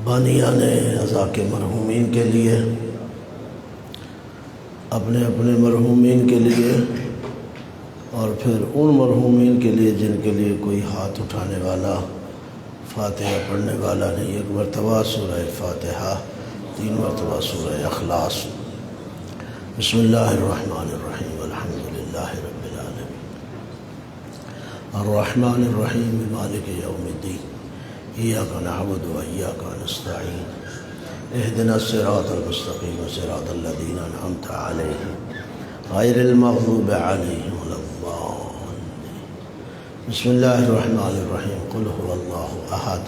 بانیان عزا کے مرحومین کے لیے، اپنے اپنے مرحومین کے لیے، اور پھر ان مرحومین کے لیے جن کے لیے کوئی ہاتھ اٹھانے والا، فاتحہ پڑھنے والا نہیں۔ ایک مرتبہ سورہ فاتحہ، 3 مرتبہ سورہ اخلاص۔ بسم اللہ الرحمن الرحیم، الحمدللہ رب العالمین، الرحمن الرحیم، مالک یوم الدین، ایاک نعبد و ایاک نستعین، اہدنا الصراط المستقیم صراط الذین انعمت علیہم غیر المغضوب علیہم ولا الضالین۔ بسم اللہ الرحمن الرحیم، قل هو اللہ احد،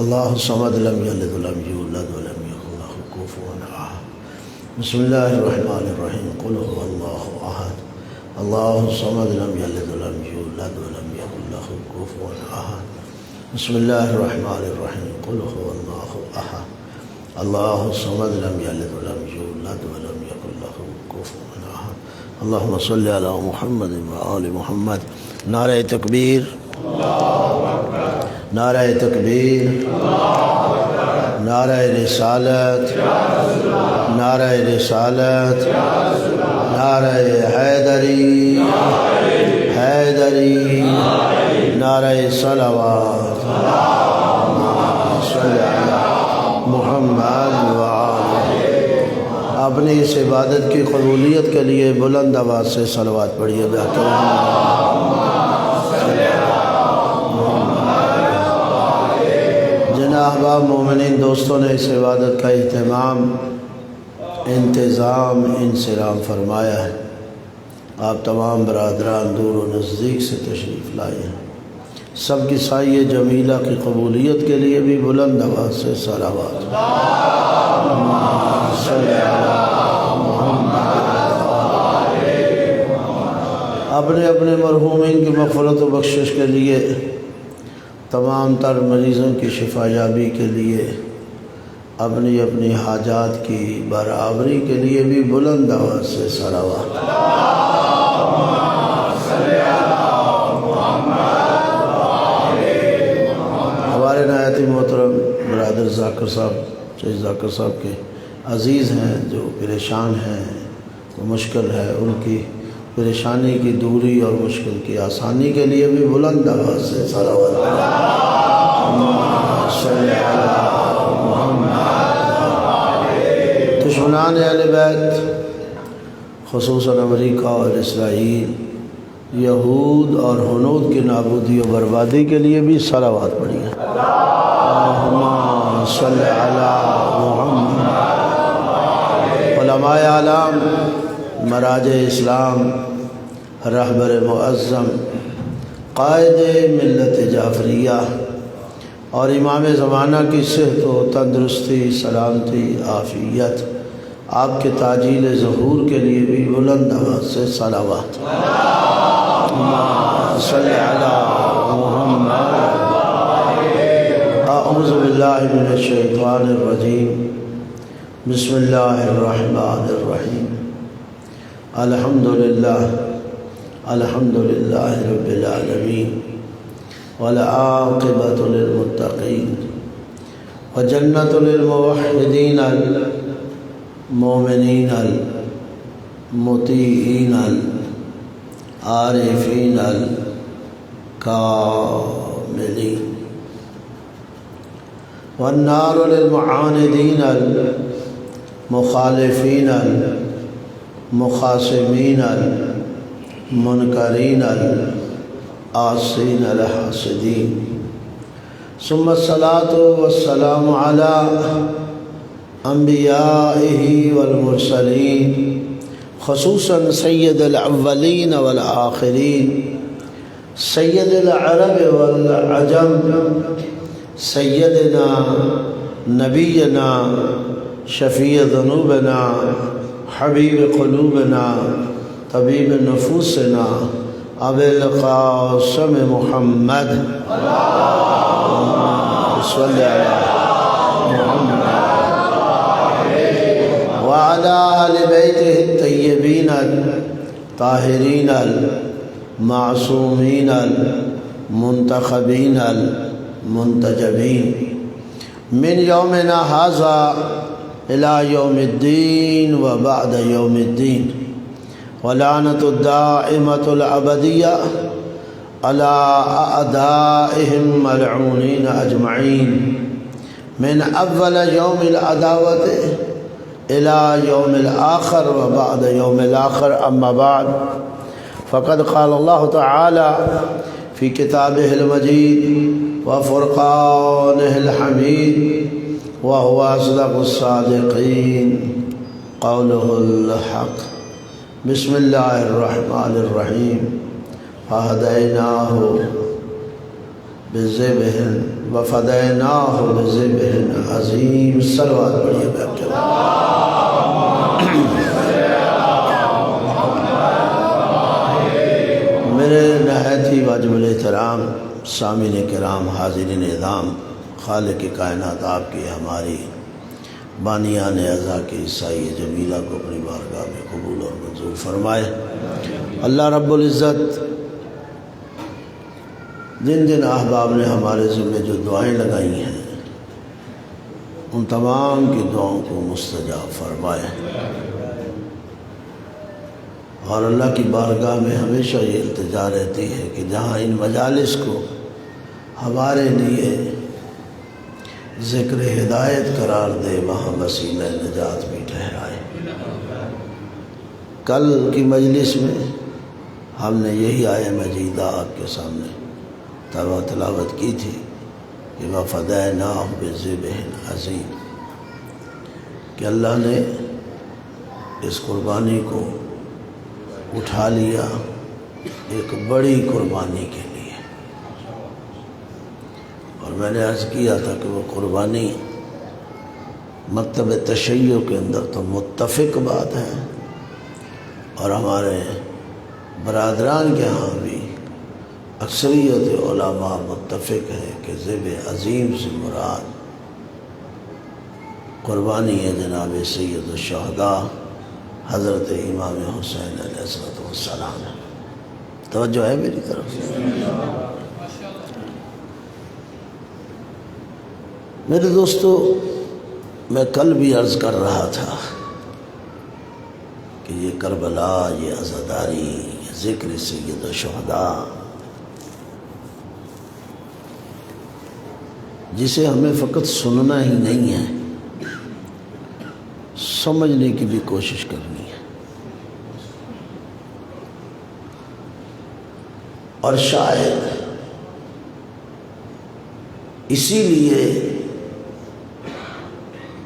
اللہ الصمد، لم یلد ولم یولد ولم یکن لہ کفوا احد۔ بسم اللہ الرحمن الرحیم، قل هو اللہ احد، اللہ الصمد، لم یلد ولم یولد ولم یکن لہ کفوا احد۔ بسم اللہ الرحمن الرحیم، قل هو اللہ احد، اللہ الصمد، لم یلد ولم یولد ولم یکن لہ کفوا احد۔ اللہم صلی علی محمد و آل محمد۔ نعرہ تکبیر، نعرہ تکبیر، نعرہ رسالت، نعرہ رسالت، نعرہ حیدری، حیدری، نعرہ صلوات، صلی علی محمد و آلہ۔ اپنی اس عبادت کی قبولیت کے لیے بلند آواز سے صلوات پڑھیے گا۔ جن احباب مومنین دوستوں نے اس عبادت کا اہتمام، انتظام، انصرام فرمایا ہے، آپ تمام برادران دور و نزدیک سے تشریف لائے ہیں، سب کی سایہ جمیلہ کی قبولیت کے لیے بھی بلند آواز سے صلوات۔ اپنے اپنے مرحومین کی مغفرت و بخشش کے لیے، تمام تر مریضوں کی شفا یابی کے لیے، اپنی اپنی حاجات کی برابری کے لیے بھی بلند آواز سے صلوات۔ ہمارے نہایت محترم برادر ذاکر صاحب، شیخ ذاکر صاحب کے عزیز ہیں جو پریشان ہیں، تو مشکل ہے، ان کی پریشانی کی دوری اور مشکل کی آسانی کے لیے بھی بلند آواز سے صلوات۔ دشمنان اہل بیت، خصوصاً امریکہ اور اسرائیل، یہود اور ہنود کی نابودی و بربادی کے لیے بھی صلوات پڑھیے۔ اللہم صلی علی محمد۔ علماء اعلام، مراجع اسلام، رہبر معظم، قائد ملت جعفریہ اور امام زمانہ کی صحت و تندرستی، سلامتی، عافیت، آپ کے تعجیل ظہور کے لیے بھی بلند آواز سے صلوات۔ صلی علی محمد۔ اعوذ باللہ من الشیطان الرجیم، بسم اللہ الرحمن الرحیم، الحمدللہ، الحمدللہ رب العالمین، والعاقبۃ للمتقین، وجنۃ للموحدین المؤمنین المطیعین العارفین الکاملین، والنار للمعاندین المخالفین المخاصمین المنکرین العاصین الحاسدین، ثم الصلاۃ والسلام علی انبیائہ والمرسلین، خصوصاً سید الاولین والآخرین، سید العرب والعجم، سیدنا نبینا شفیع ذنوبنا، حبیب قلوبنا، طبیب نفوسنا، ابو القاسم محمد صلی علی محمد وعلى آل بیتہ الطیبین الطاہرین المعصومین المنتخبین المنتجبین، من یومنا ھذا الی یوم الدین و بعد یوم الدین ولعنۃ الدائمۃ الابدیہ علی اعدائہم ملعونین اجمعین من اول یوم العداوۃ الی یوم الآخر و بعد یوم الآخر اما بعد فقد قال اللہ تعالی فی کتابہ المجید وفرقانہ الحمید وهو أصدق الصادقين قوله الحق بسم الله الرحمن الرحيم فهديناه بذبح وفديناه بذبح عظيم صلوات پڑھیے بیٹھ کے میرے نہایت ہی واجب الاحترام سامعین کرام حاضرین اعظام خالق کائنات آپ کی ہماری بانیان اعضا کے عیسائی جمیلہ کو اپنی بارگاہ میں قبول اور منظور فرمائے۔ اللہ رب العزت جن جن احباب نے ہمارے ذمہ جو دعائیں لگائی ہیں ان تمام کی دعاؤں کو مستجاب فرمائے، اور اللہ کی بارگاہ میں ہمیشہ یہ التجا رہتی ہے کہ جہاں ان مجالس کو ہمارے لیے ذکر ہدایت قرار دے وہاں وسیلہ نجات بھی ٹھہرائے۔ کل کی مجلس میں ہم نے یہی آیہ مجیدہ آپ کے سامنے تلاوت کی تھی کہ وَفَدَيْنَاهُ بِذِبْحٍ عَظِيمٍ، کہ اللہ نے اس قربانی کو اٹھا لیا ایک بڑی قربانی کے لیے، اور میں نے عرض کیا تھا کہ وہ قربانی مکتب تشیع کے اندر تو متفق بات ہے، اور ہمارے برادران کے ہاں بھی اکثریت علماء متفق ہے کہ ذبح عظیم سے مراد قربانی ہے جناب سید الشہداء حضرت امام حسین علیہ السلام ہے۔ توجہ ہے میری طرف سے؟ میرے دوستو، میں کل بھی عرض کر رہا تھا کہ یہ کربلا، یہ عزاداری، یہ ذکر سید الشہداء، جسے ہمیں فقط سننا ہی نہیں ہے، سمجھنے کی بھی کوشش کرنی ہے، اور شاید اسی لیے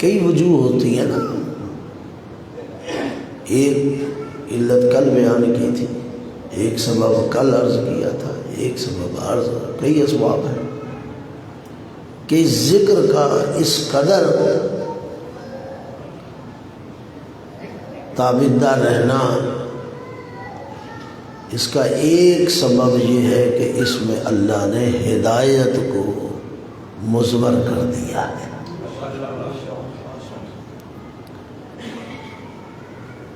کئی وجوہ ہوتی ہیں نا۔ ایک علت کل بیان کی تھی، ایک سبب کل عرض کیا تھا، ایک سبب عرض، کئی اسباب ہیں کہ ذکر کا اس قدر تابعدار رہنا، اس کا ایک سبب یہ ہے کہ اس میں اللہ نے ہدایت کو مضمر کر دیا ہے،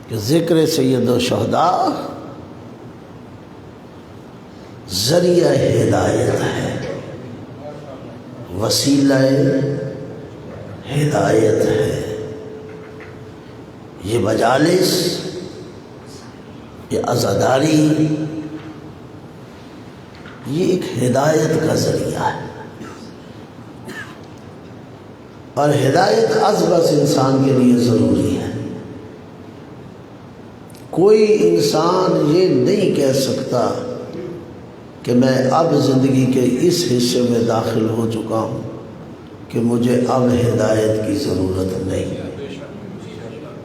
کہ ذکر سید الشہداء ذریعہ ہدایت ہے، وسیلہ ہدایت ہے۔ یہ مجالس، یہ عزاداری، یہ ایک ہدایت کا ذریعہ ہے، اور ہدایت از بس انسان کے لیے ضروری ہے۔ کوئی انسان یہ نہیں کہہ سکتا کہ میں اب زندگی کے اس حصے میں داخل ہو چکا ہوں کہ مجھے اب ہدایت کی ضرورت نہیں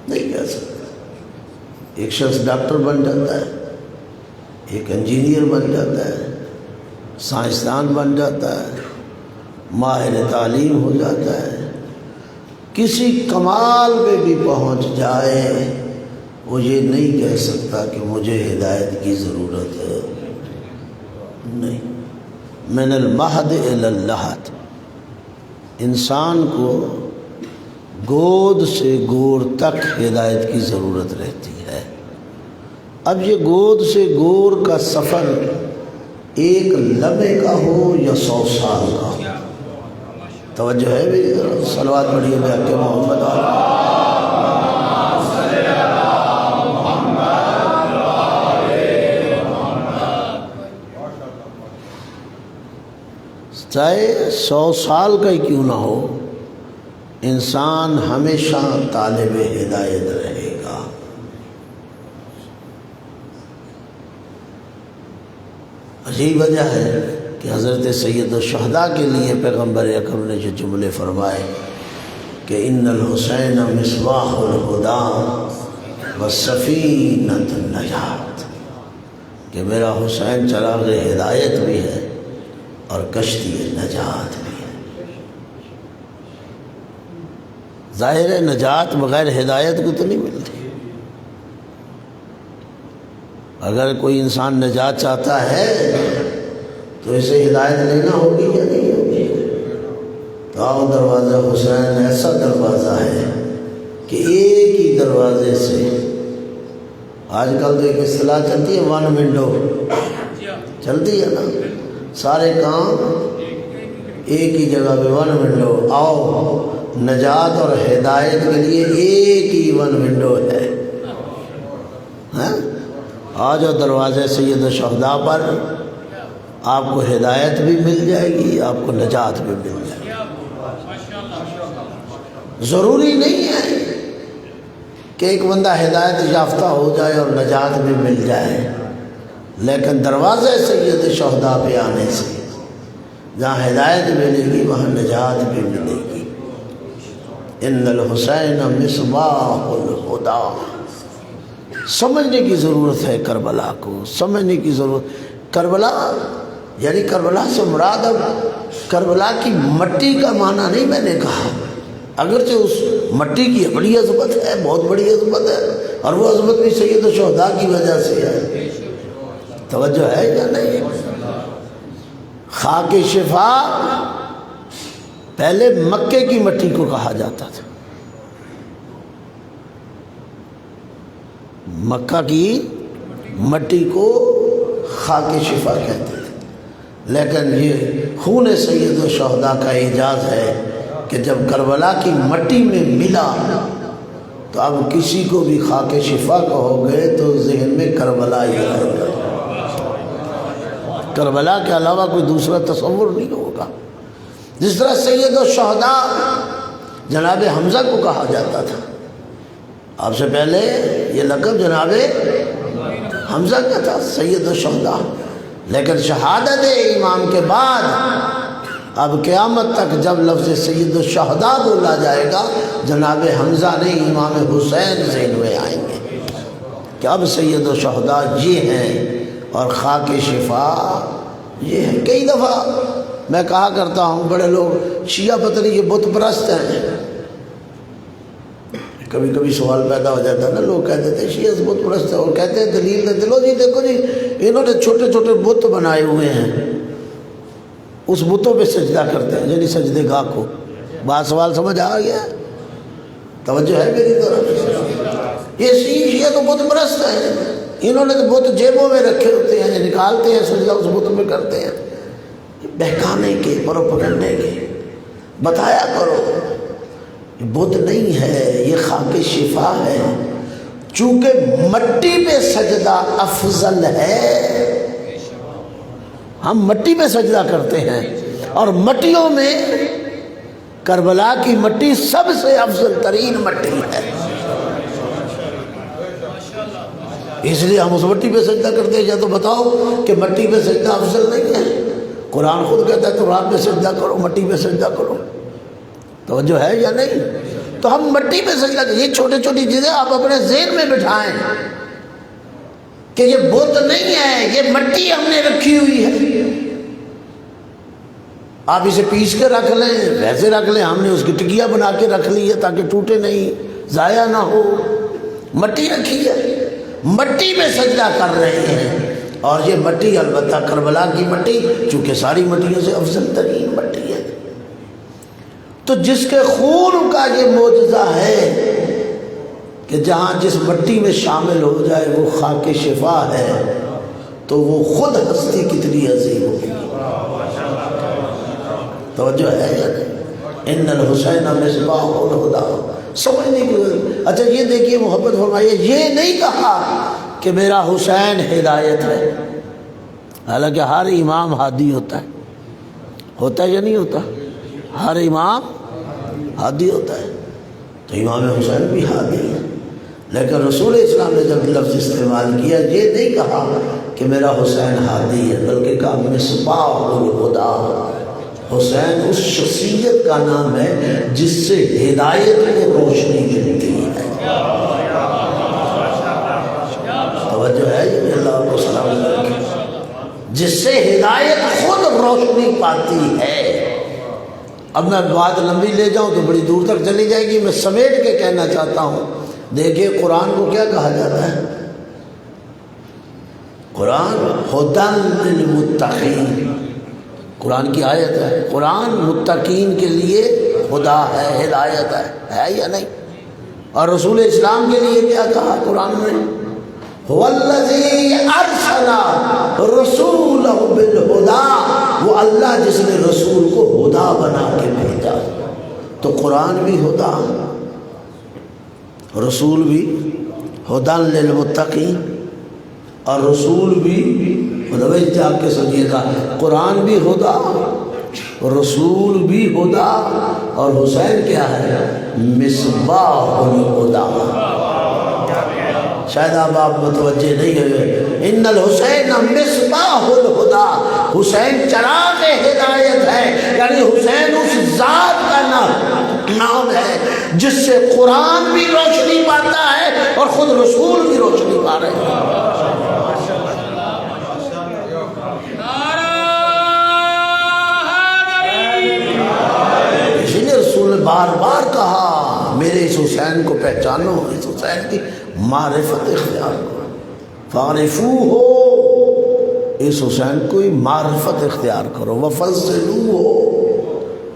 کہہ سکتا۔ ایک شخص ڈاکٹر بن جاتا ہے، ایک انجینئر بن جاتا ہے، سائنسدان بن جاتا ہے، ماہر تعلیم ہو جاتا ہے، کسی کمال پہ بھی پہنچ جائے، وہ یہ نہیں کہہ سکتا کہ مجھے ہدایت کی ضرورت ہے نہیں۔ من المہد الی اللحد، انسان کو گود سے گور تک ہدایت کی ضرورت رہتی ہے۔ اب یہ گود سے گور کا سفر ایک لمحے کا ہو یا 100 سال کا ہو، توجہ ہے بھی؟ صلوات پڑھیے بے حق محمد چاہے 100 سال کا ہی کیوں نہ ہو، انسان ہمیشہ طالب ہدایت رہے گا۔ عجیب وجہ ہے کہ حضرت سید الشہداء کے لیے پیغمبر اکرم نے جو جملے فرمائے کہ ان الحسین مصباح الہدی وسفینۃ النجات، کہ میرا حسین چراغ ہدایت بھی ہے اور کشتی نجات بھی ہے۔ ظاہر ہے نجات بغیر ہدایت کو تو نہیں ملتی۔ اگر کوئی انسان نجات چاہتا ہے تو اسے ہدایت لینا ہوگی یا نہیں ہوگی؟ تو آؤ دروازہ حسین ایسا دروازہ ہے کہ ایک ہی دروازے سے، آج کل تو ایک اصطلاح چلتی ہے ون ونڈو، چلتی ہے نا، سارے کام ایک ہی جگہ پہ، ون ونڈو۔ آؤ نجات اور ہدایت کے لیے ایک ہی ون ونڈو ہے۔ آ جاؤ دروازے سید الشہداء پر، آپ کو ہدایت بھی مل جائے گی، آپ کو نجات بھی مل جائے گی۔ ضروری نہیں ہے کہ ایک بندہ ہدایت یافتہ ہو جائے اور نجات بھی مل جائے، لیکن دروازے سید الشہداء پہ آنے سے جہاں ہدایت ملے گی وہاں نجات بھی ملے گی۔ ان الحسین مصباح الہدی، سمجھنے کی ضرورت ہے کربلا کو، سمجھنے کی ضرورت۔ کربلا یعنی کربلا سے مراد اب کربلا کی مٹی کا معنی نہیں میں نے کہا، اگرچہ اس مٹی کی بڑی عظمت ہے، بہت بڑی عظمت ہے، اور وہ عظمت بھی سید الشہداء کی وجہ سے ہے۔ توجہ ہے یا نہیں؟ خاک شفا پہلے مکے کی مٹی کو کہا جاتا تھا، مکہ کی مٹی کو خاک شفا کہتے تھے، لیکن یہ خون سید الشہداء کا اعجاز ہے کہ جب کربلا کی مٹی میں ملا تو اب کسی کو بھی خاک شفا کہو گے تو ذہن میں کربلا ہی آئے گا، کربلا کے علاوہ کوئی دوسرا تصور نہیں ہوگا۔ جس طرح سید الشہداء جناب حمزہ کو کہا جاتا تھا، آپ سے پہلے یہ لقب جناب حمزہ کا تھا، سید الشہداء، لیکن شہادت امام کے بعد اب قیامت تک جب لفظ سید الشہداء بولا جائے گا جناب حمزہ نہیں امام حسین ذہن میں آئیں گے کہ اب سید الشہداء یہ ہیں اور خاک شفا یہ ہے۔ کئی دفعہ میں کہا کرتا ہوں بڑے لوگ شیعہ پتہ نہیں یہ بت پرست ہیں، کبھی کبھی سوال پیدا ہو جاتا ہے نا، لوگ کہتے تھے شیعہ بت پرست ہے، اور کہتے ہیں دلیل دے دلو جی دیکھو جی انہوں نے چھوٹے چھوٹے بت بنائے ہوئے ہیں، اس بتوں پہ سجدہ کرتے ہیں، یعنی سجدے گاہ کو۔ بات سوال سمجھ آ گیا؟ توجہ ہے میری طرف؟ یہ شیعہ تو بت پرست ہیں، انہوں نے تو بت جیبوں میں رکھے ہوتے ہیں، نکالتے ہیں سجدہ اس بت میں کرتے ہیں۔ بہکانے کے، پروپگنڈے کے، بتایا کرو بت نہیں ہے، یہ خاک شفا ہے، چونکہ مٹی پہ سجدہ افضل ہے، ہم مٹی پہ سجدہ کرتے ہیں، اور مٹیوں میں کربلا کی مٹی سب سے افضل ترین مٹی ہے، اس لیے ہم اس مٹی پہ سجدہ کرتے ہیں۔ یا تو بتاؤ کہ مٹی پہ سجدہ افضل نہیں ہے؟ قرآن خود کہتا ہے تو رات پہ سجدہ کرو، مٹی پہ سجدہ کرو۔ توجہ ہے یا نہیں؟ تو ہم مٹی پہ سجدہ کریں، یہ چھوٹی چھوٹی چیزیں آپ اپنے ذہن میں بٹھائیں کہ یہ بت نہیں ہے، یہ مٹی ہم نے رکھی ہوئی ہے۔ آپ اسے پیس کے رکھ لیں، ویسے رکھ لیں، ہم نے اس کی ٹکیا بنا کے رکھ لی ہے تاکہ ٹوٹے نہیں، ضائع نہ ہو، مٹی رکھی ہے، مٹی میں سجدہ کر رہے ہیں۔ اور یہ مٹی البتہ کربلا کی مٹی چونکہ ساری مٹیوں سے افضل ترین مٹی ہے، تو جس کے خون کا یہ معجزہ ہے کہ جہاں جس مٹی میں شامل ہو جائے وہ خاک شفا ہے، تو وہ خود ہستی کتنی عظیم ہوگی۔ توجہ ہے یا نہیں؟ ان الحسین مصباح الہدی. سمجھنے کی اچھا یہ دیکھیے محبت فرمائیے، یہ نہیں کہا کہ میرا حسین ہدایت ہے، حالانکہ ہر امام ہادی ہوتا ہے یا نہیں ہوتا؟ ہر امام ہادی ہوتا ہے، تو امام حسین بھی ہادی ہے. لیکن رسول اسلام نے جب لفظ استعمال کیا، یہ نہیں کہا کہ میرا حسین ہادی ہے، بلکہ کہا مصباح الہدی. حسین اس شخصیت کا نام ہے جس سے ہدایت کو روشنی ملتی ہے. توجہ ہے یہ، اللہ کو سلام علیکم. جس سے ہدایت خود روشنی پاتی ہے. اب میں بات لمبی لے جاؤں تو بڑی دور تک چلی جائے گی، میں سمیٹ کے کہنا چاہتا ہوں. دیکھیے قرآن کو کیا کہا جاتا ہے؟ قرآن ھدی للمتقین، قرآن کی آیت ہے. قرآن متقین کے لیے خدا ہے، ہدایت ہے یا نہیں؟ اور رسول اسلام کے لیے کیا کہا قرآن میں؟ هو الذی ارسل رسولہ بالہدی، وہ اللہ جس نے رسول کو ہدا بنا کے بھیجا. تو قرآن بھی ہدا، رسول بھی ھدی للمتقین، اور رسول بھی متوجہ آپ کے سمجھیے گا، قرآن بھی ہدا، رسول بھی ہدا، اور حسین کیا ہے؟ مصباح الہدی. شاید آپ متوجہ نہیں ہوئے. ان الحسین مصباح الہدی، حسین چراغ ہدایت ہے، یعنی حسین اس ذات کا نام ہے جس سے قرآن بھی روشنی پاتا ہے اور خود رسول بھی روشنی پا رہے ہیں. رسول نے بار بار کہا میرے اس حسین کو پہچانو، اس حسین کی معرفت اختیار کرو. فعرفوہ، اس حسین کو معرفت اختیار کرو. وفضلوہ،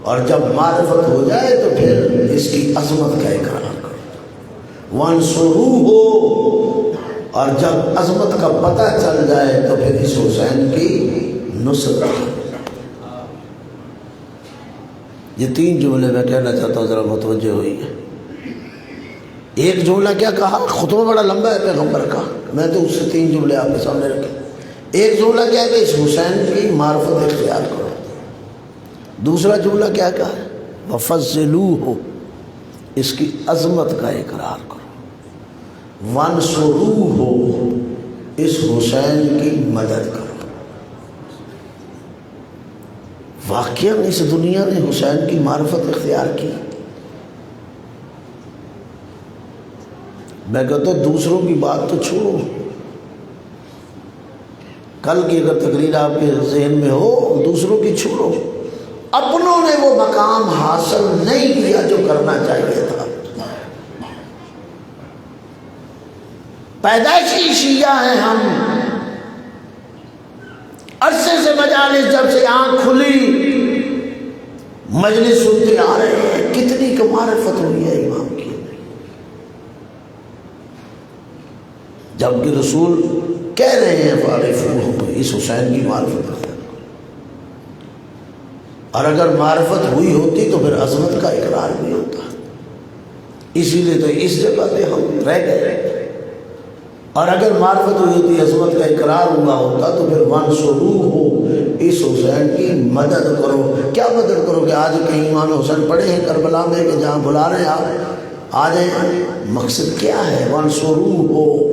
اور جب معرفت ہو جائے تو پھر اس کی عظمت کا اقرار کرو. وانصروہ، اور جب عظمت کا پتہ چل جائے تو پھر اس حسین کی نصرت کرو. یہ تین جملے میں کہنا چاہتا ہوں، ذرا متوجہ ہوئی ہے. ایک جملہ کیا کہا؟ خطبہ بڑا لمبا ہے پیغمبر کا، میں تو اس سے تین جملے آپ کے سامنے رکھے. ایک جملہ کیا ہے کہ اس حسین کی معرفت اختیار کرو. دوسرا جملہ کیا کہا ہے؟ وفضلوہ، اس کی عظمت کا اقرار کرو. وانصروہ، اس حسین کی مدد کرو. واقعاً اس دنیا نے حسین کی معرفت اختیار کی. میں کہتا ہوں دوسروں کی بات تو چھوڑو، کل کی اگر تقریر آپ کے ذہن میں ہو، دوسروں کی چھوڑو. اپنوں نے وہ مقام حاصل نہیں کیا جو کرنا چاہیے تھا. پیدائشی شیعہ ہیں ہم، عرصے سے مجالس جب سے آنکھ کھلی مجلس سنتے آ رہے ہیں. کتنی کا معرفت ہوئی ہے امام کی، جبکہ رسول کہہ رہے ہیں فعرفوہ، اس حسین کی معرفت ہے. اور اگر معرفت ہوئی ہوتی تو پھر عظمت کا اقرار بھی ہوتا. اسی لیے تو اس جگہ پہ ہم رہ گئے. اور اگر معرفت ہوئی ہوتی، عظمت کا اقرار ہوا ہوتا تو پھر وانصروہ، اس حسین کی مدد کرو. کیا مدد کرو؟ کہ آج کہیں امام حسین پڑے ہیں کربلا میں کہ جہاں بلا رہے ہیں آپ آ جائیں. مقصد کیا ہے؟ وانصروہ،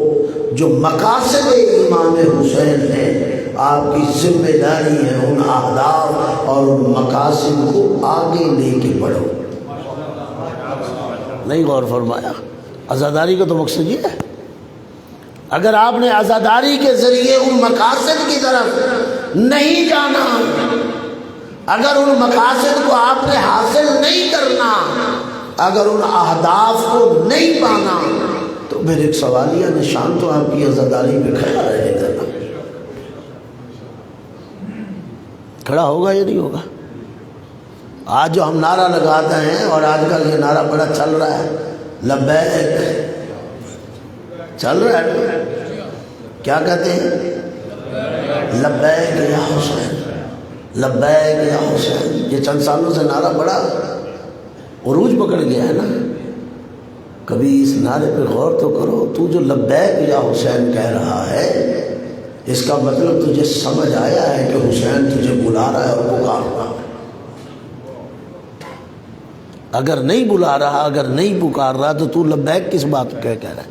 جو مقاصد امام حسین ہیں، آپ کی ذمہ داری ہے ان اہداف اور ان مقاصد کو آگے لے کے بڑھو. نہیں غور فرمایا؟ عزاداری کا تو مقصد یہ ہے. اگر آپ نے عزاداری کے ذریعے ان مقاصد کی طرف نہیں جانا، اگر ان مقاصد کو آپ نے حاصل نہیں کرنا، اگر ان اہداف کو نہیں پانا، تو پھر ایک سوالیہ نشان تو آپ کی عزاداری پہ کھڑا رہے گا. کھڑا ہوگا یا نہیں ہوگا؟ آج جو ہم نعرہ لگاتے ہیں، اور آج کل یہ نعرہ بڑا چل رہا ہے، لبیک چل رہا ہے. کیا کہتے ہیں؟ لبیک یا حسین، لبیک یا حسین. یہ چند سالوں سے نعرہ بڑا عروج پکڑ گیا ہے نا۔ کبھی اس نعرے پہ غور تو کرو، تو جو لبیک یا حسین کہہ رہا ہے اس کا مطلب تجھے سمجھ آیا ہے کہ حسین تجھے بلا رہا ہے اور پکار رہا ہے۔ اگر نہیں بلا رہا، اگر نہیں پکار رہا تو لبیک کس بات کہہ رہا ہے؟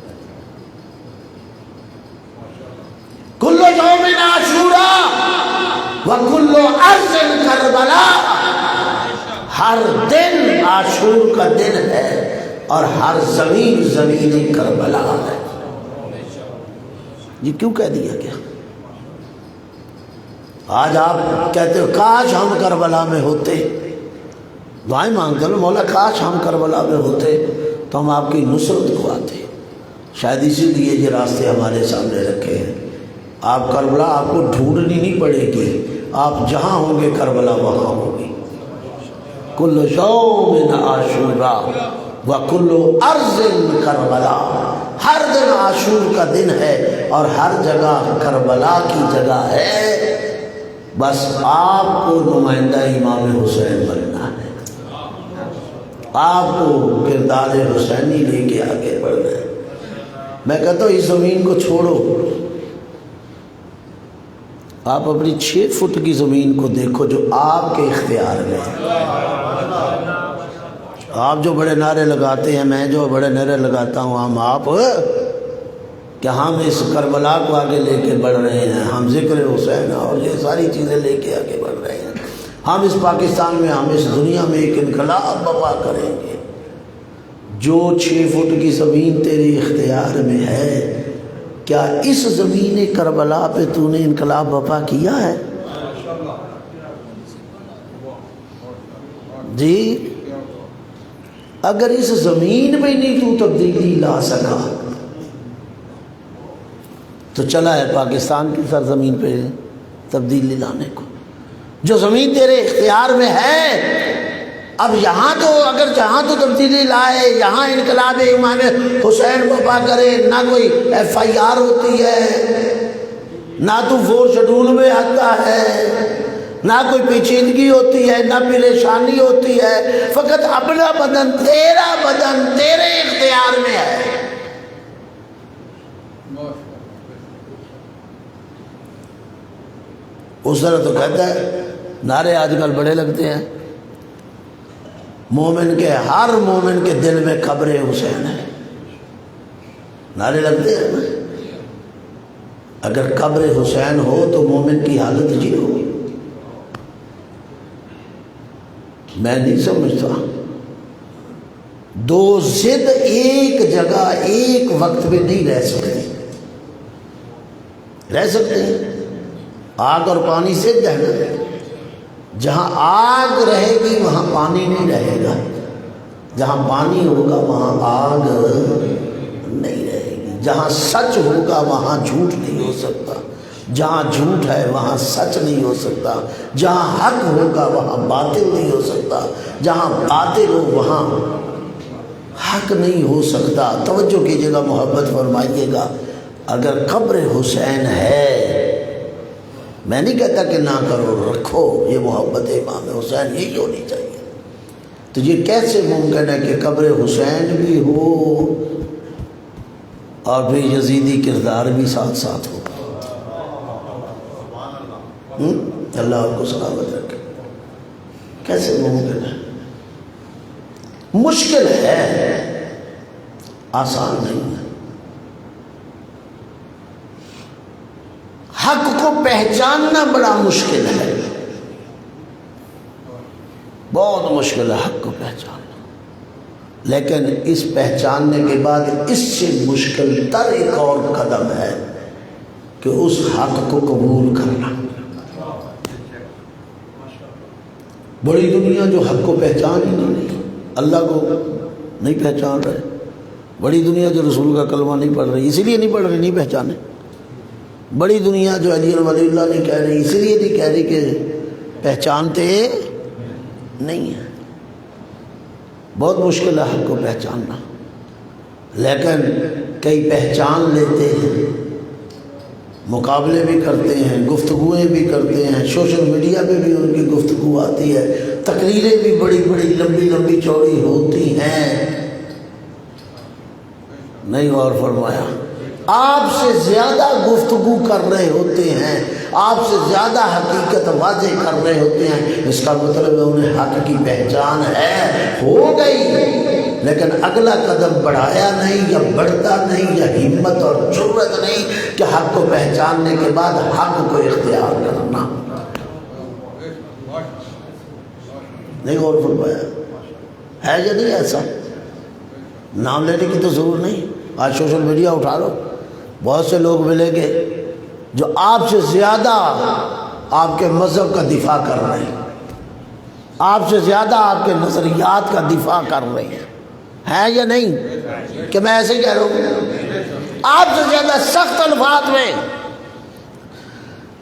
کل یوم عاشورا وکل ارض کربلا، ہر دن عاشور کا دن ہے اور ہر زمین زمین کربلا ہے۔ یہ کیوں کہہ دیا گیا؟ آج آپ کہتے ہو کاش ہم کربلا میں ہوتے، دعائیں مانگتے ہو مولا کاش ہم کربلا میں ہوتے تو ہم آپ کی نصرت کو آتے۔ شاید اسی لیے یہ راستے ہمارے سامنے رکھے ہیں۔ آپ کربلا آپ کو ڈھونڈنی نہیں پڑے گی، آپ جہاں ہوں گے کربلا وہاں ہوگی۔ کل یوم عاشورا وکل ارض کربلا، ہر دن عاشور کا دن ہے اور ہر جگہ کربلا کی جگہ ہے۔ بس آپ کو نمائندہ امام حسین بننا ہے، آپ کو کردار حسینی لے کے آگے بڑھنا ہے۔ میں کہتا ہوں اس زمین کو چھوڑو، آپ اپنی 6 فٹ کی زمین کو دیکھو جو آپ کے اختیار میں ہے۔ آپ جو بڑے نعرے لگاتے ہیں، میں جو بڑے نعرے لگاتا ہوں، آپ کہ ہم اس کربلا کو آگے لے کے بڑھ رہے ہیں، ہم ذکر حسین اور یہ ساری چیزیں لے کے آگے بڑھ رہے ہیں، ہم اس پاکستان میں، ہم اس دنیا میں ایک انقلاب برپا کریں گے۔ جو 6 فٹ کی زمین تیرے اختیار میں ہے، کیا اس زمین کربلا پہ تو نے انقلاب برپا کیا ہے؟ جی اگر اس زمین میں نہیں تو تبدیلی لا سکا تو چلا ہے پاکستان کی سرزمین پہ تبدیلی لانے کو۔ جو زمین تیرے اختیار میں ہے، اب یہاں تو اگر جہاں تو تبدیلی لائے، یہاں انقلاب امام حسین برپا کرے، نہ کوئی FIR ہوتی ہے، نہ تو 4 شیڈول میں آتا ہے، نہ کوئی پیچیدگی ہوتی ہے، نہ پریشانی ہوتی ہے، فقط اپنا بدن تیرے اختیار میں ہے۔ اس طرح تو کہتا ہے، نعرے آج کل بڑے لگتے ہیں، ہر مومن کے دل میں قبر حسین ہے، نعرے لگتے ہیں نا۔ اگر قبر حسین ہو تو مومن کی حالت یہ ہو، میں نہیں سمجھتا 2 ضد ایک جگہ ایک وقت میں نہیں رہ سکتے ہیں۔ آگ اور پانی ضد ہے نا، جہاں آگ رہے گی وہاں پانی نہیں رہے گا، جہاں پانی ہوگا وہاں آگ نہیں رہے گی، جہاں سچ ہوگا وہاں جھوٹ نہیں ہو سکتا، جہاں جھوٹ ہے وہاں سچ نہیں ہو سکتا، جہاں حق ہوگا وہاں باطل نہیں ہو سکتا، جہاں باطل ہو وہاں حق نہیں ہو سکتا۔ توجہ کیجیے گا، محبت فرمائیے گا۔ اگر قبر حسین ہے، میں نہیں کہتا کہ نہ کرو، رکھو، یہ محبت امام حسین یہی ہونی چاہیے۔ تو یہ کیسے ممکن ہے کہ قبر حسین بھی ہو اور پھر یزیدی کردار بھی ساتھ ساتھ ہو؟ اللہ آپ کو سلامت رکھے۔ کیسے ممکن ہے؟ مشکل ہے، آسان نہیں ہے۔ حق کو پہچاننا بڑا مشکل ہے، بہت مشکل ہے حق کو پہچاننا، لیکن اس پہچاننے کے بعد اس سے مشکل تر ایک اور قدم ہے کہ اس حق کو قبول کرنا۔ بڑی دنیا جو حق کو پہچان ہی نہیں، اللہ کو نہیں پہچان رہے، بڑی دنیا جو رسول کا کلمہ نہیں پڑھ رہی، اسی لیے نہیں پڑھ رہی، نہیں پہچانے۔ بڑی دنیا جو علی ولی اللہ نہیں کہہ رہی، اسی لیے نہیں کہہ رہی کہ پہچانتے نہیں ہیں۔ بہت مشکل ہے حق کو پہچاننا، لیکن کئی پہچان لیتے ہیں مقابلے بھی کرتے ہیں، گفتگویں بھی کرتے ہیں، سوشل میڈیا پہ بھی ان کی گفتگو آتی ہے، تقریریں بھی بڑی بڑی لمبی لمبی چوڑی ہوتی ہیں۔ نہیں غور فرمایا، آپ سے زیادہ گفتگو کر رہے ہوتے ہیں، آپ سے زیادہ حقیقت واضح کر رہے ہوتے ہیں، اس کا مطلب ہے انہیں حق کی پہچان ہے، ہو گئی، لیکن اگلا قدم بڑھایا نہیں، یا بڑھتا نہیں، یا ہمت اور جرأت نہیں کہ حق کو پہچاننے کے بعد حق کو اختیار کرنا۔ نہیں غور فرمایا ہے یا نہیں ایسا؟ نام لینے کی تو ضرور نہیں، آج سوشل میڈیا اٹھا لو، بہت سے لوگ ملیں گے جو آپ سے زیادہ آپ کے مذہب کا دفاع کر رہے ہیں، آپ سے زیادہ آپ کے نظریات کا دفاع کر رہے ہیں یا نہیں؟ کہ میں ایسے ہی کہہ رہا ہوں، آپ سے زیادہ سخت الفاظ میں،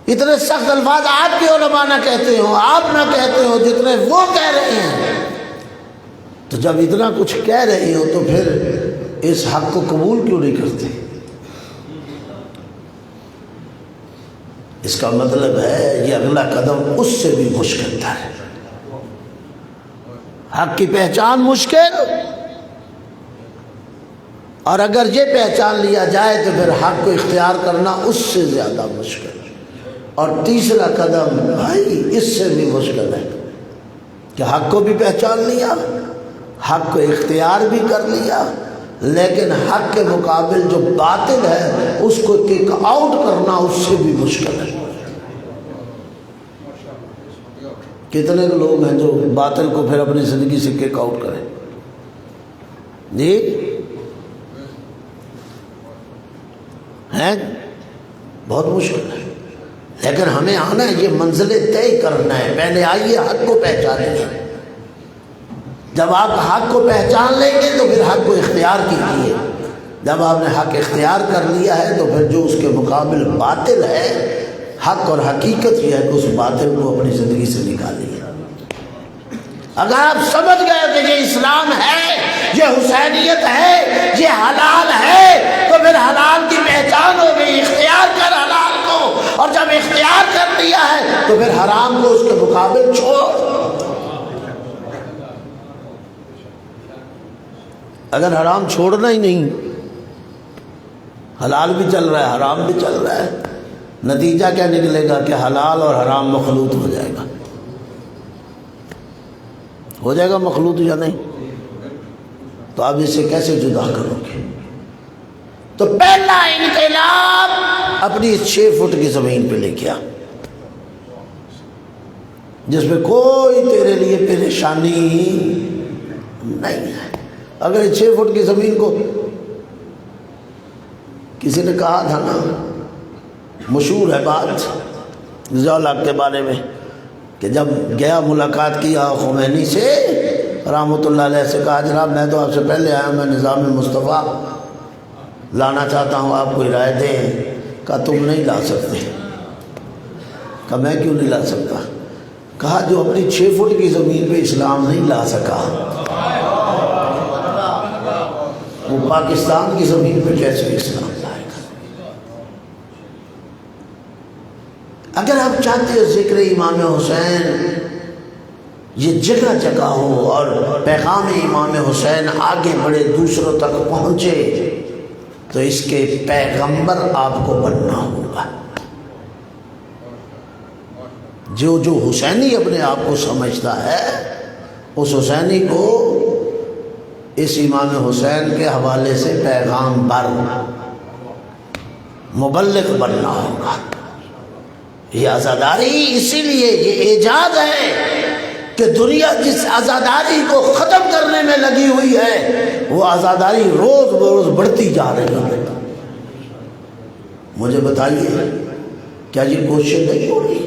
اتنے سخت الفاظ آپ کے علماء نہ کہتے ہوں، آپ نہ کہتے ہو جتنے وہ کہہ رہے ہیں۔ تو جب اتنا کچھ کہہ رہے ہو تو پھر اس حق کو قبول کیوں نہیں کرتے؟ اس کا مطلب ہے یہ اگلا قدم اس سے بھی مشکل تھا، حق کی پہچان مشکل، اور اگر یہ پہچان لیا جائے تو پھر حق کو اختیار کرنا اس سے زیادہ مشکل، اور تیسرا قدم بھائی اس سے بھی مشکل ہے کہ حق کو بھی پہچان لیا، حق کو اختیار بھی کر لیا، لیکن حق کے مقابل جو باطل ہے اس کو کک آؤٹ کرنا اس سے بھی مشکل ہے۔ کتنے لوگ ہیں جو باطل کو پھر اپنی زندگی سے کک آؤٹ کریں؟ جی ہیں، بہت مشکل ہے، لیکن ہمیں آنا ہے، یہ منزلیں طے کرنا ہے۔ پہلے آئیے حق کو پہچانیں، جب آپ حق کو پہچان لیں گے تو پھر حق کو اختیار کیجیے، جب آپ نے حق اختیار کر لیا ہے تو پھر جو اس کے مقابل باطل ہے، حق اور حقیقت یہ ہے کہ اس باطل کو اپنی زندگی سے نکالیے۔ اگر آپ سمجھ گئے کہ یہ اسلام ہے، یہ حسینیت ہے، یہ حلال ہے، تو پھر حلال کی پہچان ہو گئی، اختیار کر حلال کو، اور جب اختیار کر لیا ہے تو پھر حرام کو اس کے مقابل چھوڑ۔ اگر حرام چھوڑنا ہی نہیں، حلال بھی چل رہا ہے حرام بھی چل رہا ہے، نتیجہ کیا نکلے گا کہ حلال اور حرام مخلوط ہو جائے گا، ہو جائے گا مخلوط یا نہیں؟ تو آپ اسے کیسے جدا کرو گے؟ تو پہلا انقلاب اپنی 6 فٹ کی زمین پہ لے کے آ، جس میں کوئی تیرے لیے پریشانی نہیں ہے۔ اگر 6 فٹ کی زمین کو کسی نے کہا تھا نا، مشہور ہے بات ضیاء کے بارے میں، کہ جب گیا ملاقات کیا خمینی سے رحمۃ اللہ علیہ سے، کہا جناب میں تو آپ سے پہلے آیا ہوں، میں نظام مصطفیٰ لانا چاہتا ہوں، آپ کوئی رائے دیں۔ کہا تم نہیں لا سکتے۔ کہا میں کیوں نہیں لا سکتا؟ کہا جو اپنی 6 فٹ کی زمین پہ اسلام نہیں لا سکا وہ پاکستان کی زمین پہ کیسے اسلام لائے گا؟ اگر آپ چاہتے ہو ذکر امام حسین یہ جگہ جگہ ہو اور پیغام امام حسین آگے بڑھے، دوسروں تک پہنچے، تو اس کے پیغمبر آپ کو بننا ہوگا۔ جو جو حسینی اپنے آپ کو سمجھتا ہے، اس حسینی کو اس امام حسین کے حوالے سے پیغام بر مبلغ بننا ہوگا۔ یہ عزاداری اسی لیے یہ ایجاد ہے کہ دنیا جس عزاداری کو ختم کرنے میں لگی ہوئی ہے، وہ عزاداری روز بروز بڑھتی جا رہی ہے۔ مجھے بتائیے کیا یہ کوشش نہیں ہو رہی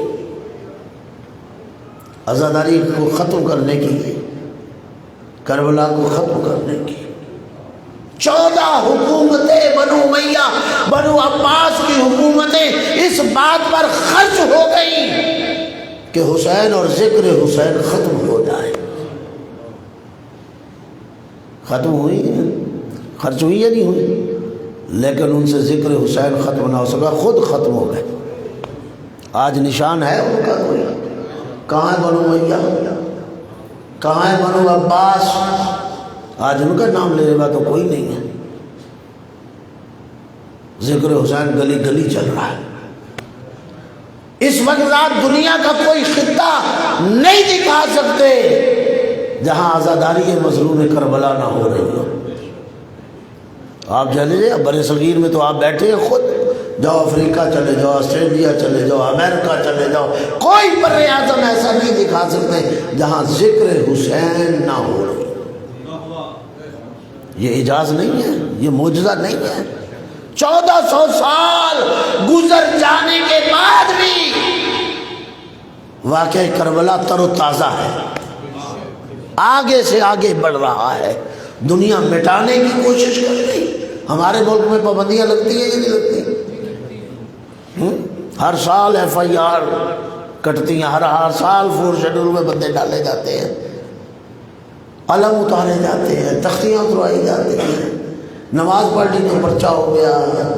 عزاداری کو ختم کرنے کی، کربلا کو ختم کرنے کی؟ 14 حکومتیں بنو امیہ بنو عباس کی حکومتیں اس بات پر خرچ ہو گئی کہ حسین اور ذکر حسین ختم ہو جائے۔ ختم ہوئی، خرچ ہوئی یا نہیں ہوئی؟ لیکن ان سے ذکر حسین ختم نہ ہو سکا، خود ختم ہو گئے۔ آج نشان ہے ان کا کوئی؟ کہاں ہے بنو امیہ؟ کہاں ہے بنو عباس؟ آج ان کا نام لینے کا تو کوئی نہیں ہے۔ ذکر حسین گلی گلی چل رہا ہے۔ اس وقت آپ دنیا کا کوئی خطہ نہیں دکھا سکتے جہاں آزاداری مظلوم کربلا نہ ہو رہی ہو۔ آپ چلے جائیں بر صغیر میں تو آپ بیٹھے ہیں خود، جاؤ افریقہ چلے جاؤ، آسٹریلیا چلے جاؤ، امریکہ چلے جاؤ، کوئی بر اعظم ایسا نہیں دکھا سکتے جہاں ذکر حسین نہ ہو رہی۔ یہ اعجاز نہیں ہے، یہ معجزہ نہیں ہے۔ 1400 سال گزر جانے کے بعد بھی واقعہ کربلا تر و تازہ ہے، آگے سے آگے بڑھ رہا ہے۔ دنیا مٹانے کی کوشش کر رہی۔ ہمارے ملک میں پابندیاں لگتی ہیں یا نہیں لگتی؟ ہر سال FIR کٹتی ہیں، ہر سال 4 شیڈول میں بندے ڈالے جاتے ہیں، علم اتارے جاتے ہیں، تختیاں اتروائی جاتی ہیں، نماز پڑھ لی تو پرچہ ہو گیا،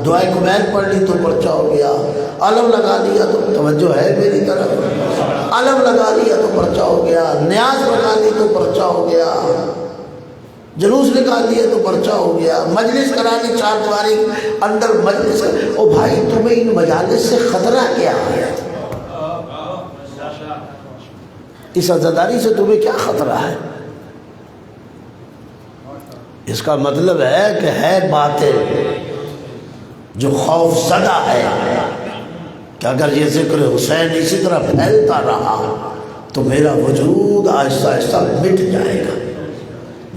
دعائے قبیل پڑھ لی تو پرچہ ہو گیا، علم لگا لیا تو توجہ ہے میری طرف، علم لگا لیا تو پرچہ ہو گیا، نیاز لگا لی تو پرچہ ہو گیا، جلوس نکال لیے تو پرچہ ہو گیا، مجلس کرا لی 4 دیواری اندر مجلس۔ او بھائی تمہیں ان مجالس سے خطرہ کیا ہے؟ اس عزاداری سے تمہیں کیا خطرہ ہے؟ اس کا مطلب ہے کہ ہے باطل جو خوف زدہ ہے کہ اگر یہ ذکر حسین اسی طرح پھیلتا رہا تو میرا وجود آہستہ آہستہ مٹ جائے گا،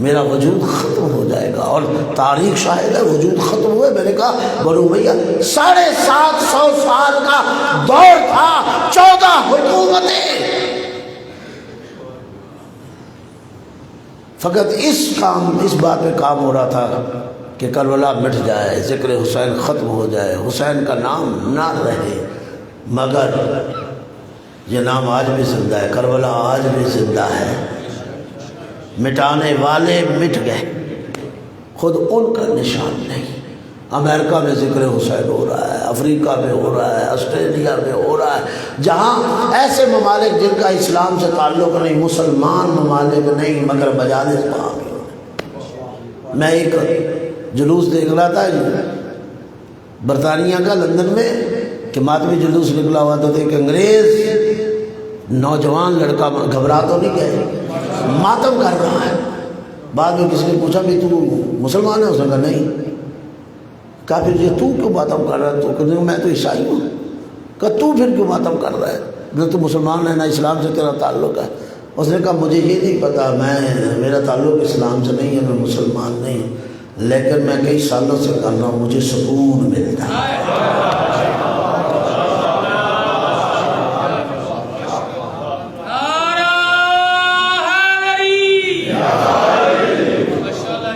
میرا وجود ختم ہو جائے گا۔ اور تاریخ شاہد ہے وجود ختم ہوئے۔ میں نے کہا بنو امیہ 750 سال کا دور تھا، 14 حکومتیں، فقط اس بات پہ کام ہو رہا تھا کہ کربلا مٹ جائے، ذکر حسین ختم ہو جائے، حسین کا نام نہ رہے۔ مگر یہ نام آج بھی زندہ ہے، کربلا آج بھی زندہ ہے۔ مٹانے والے مٹ گئے، خود ان کا نشان نہیں۔ امریکہ میں ذکر حسین ہو رہا ہے، افریقہ میں ہو رہا ہے، آسٹریلیا میں ہو رہا ہے، جہاں ایسے ممالک جن کا اسلام سے تعلق نہیں، مسلمان ممالک نہیں، مگر مجالس وہاں بھی ہو رہے۔ میں ایک جلوس دیکھ رہا تھا برطانیہ کا، لندن میں، کہ ماتمی جلوس نکلا ہوا تھا کہ انگریز نوجوان لڑکا گھبرا تو نہیں گئے، ماتم کر رہا ہے۔ بعد میں کسی نے پوچھا بھی تو مسلمان ہے؟ اس نے کہا نہیں۔ کہا پھر یہ تو کیوں ماتم کر رہا ہے؟ تو کہا میں تو عیسائی ہوں۔ کہا تو پھر کیوں ماتم کر رہا ہے؟ نہ تو مسلمان ہے نہ اسلام سے تیرا تعلق ہے۔ اس نے کہا مجھے یہ نہیں پتا، میرا تعلق اسلام سے نہیں ہے، میں مسلمان نہیں ہوں، لیکن میں کئی سالوں سے کر رہا ہوں، مجھے سکون ملتا ہے۔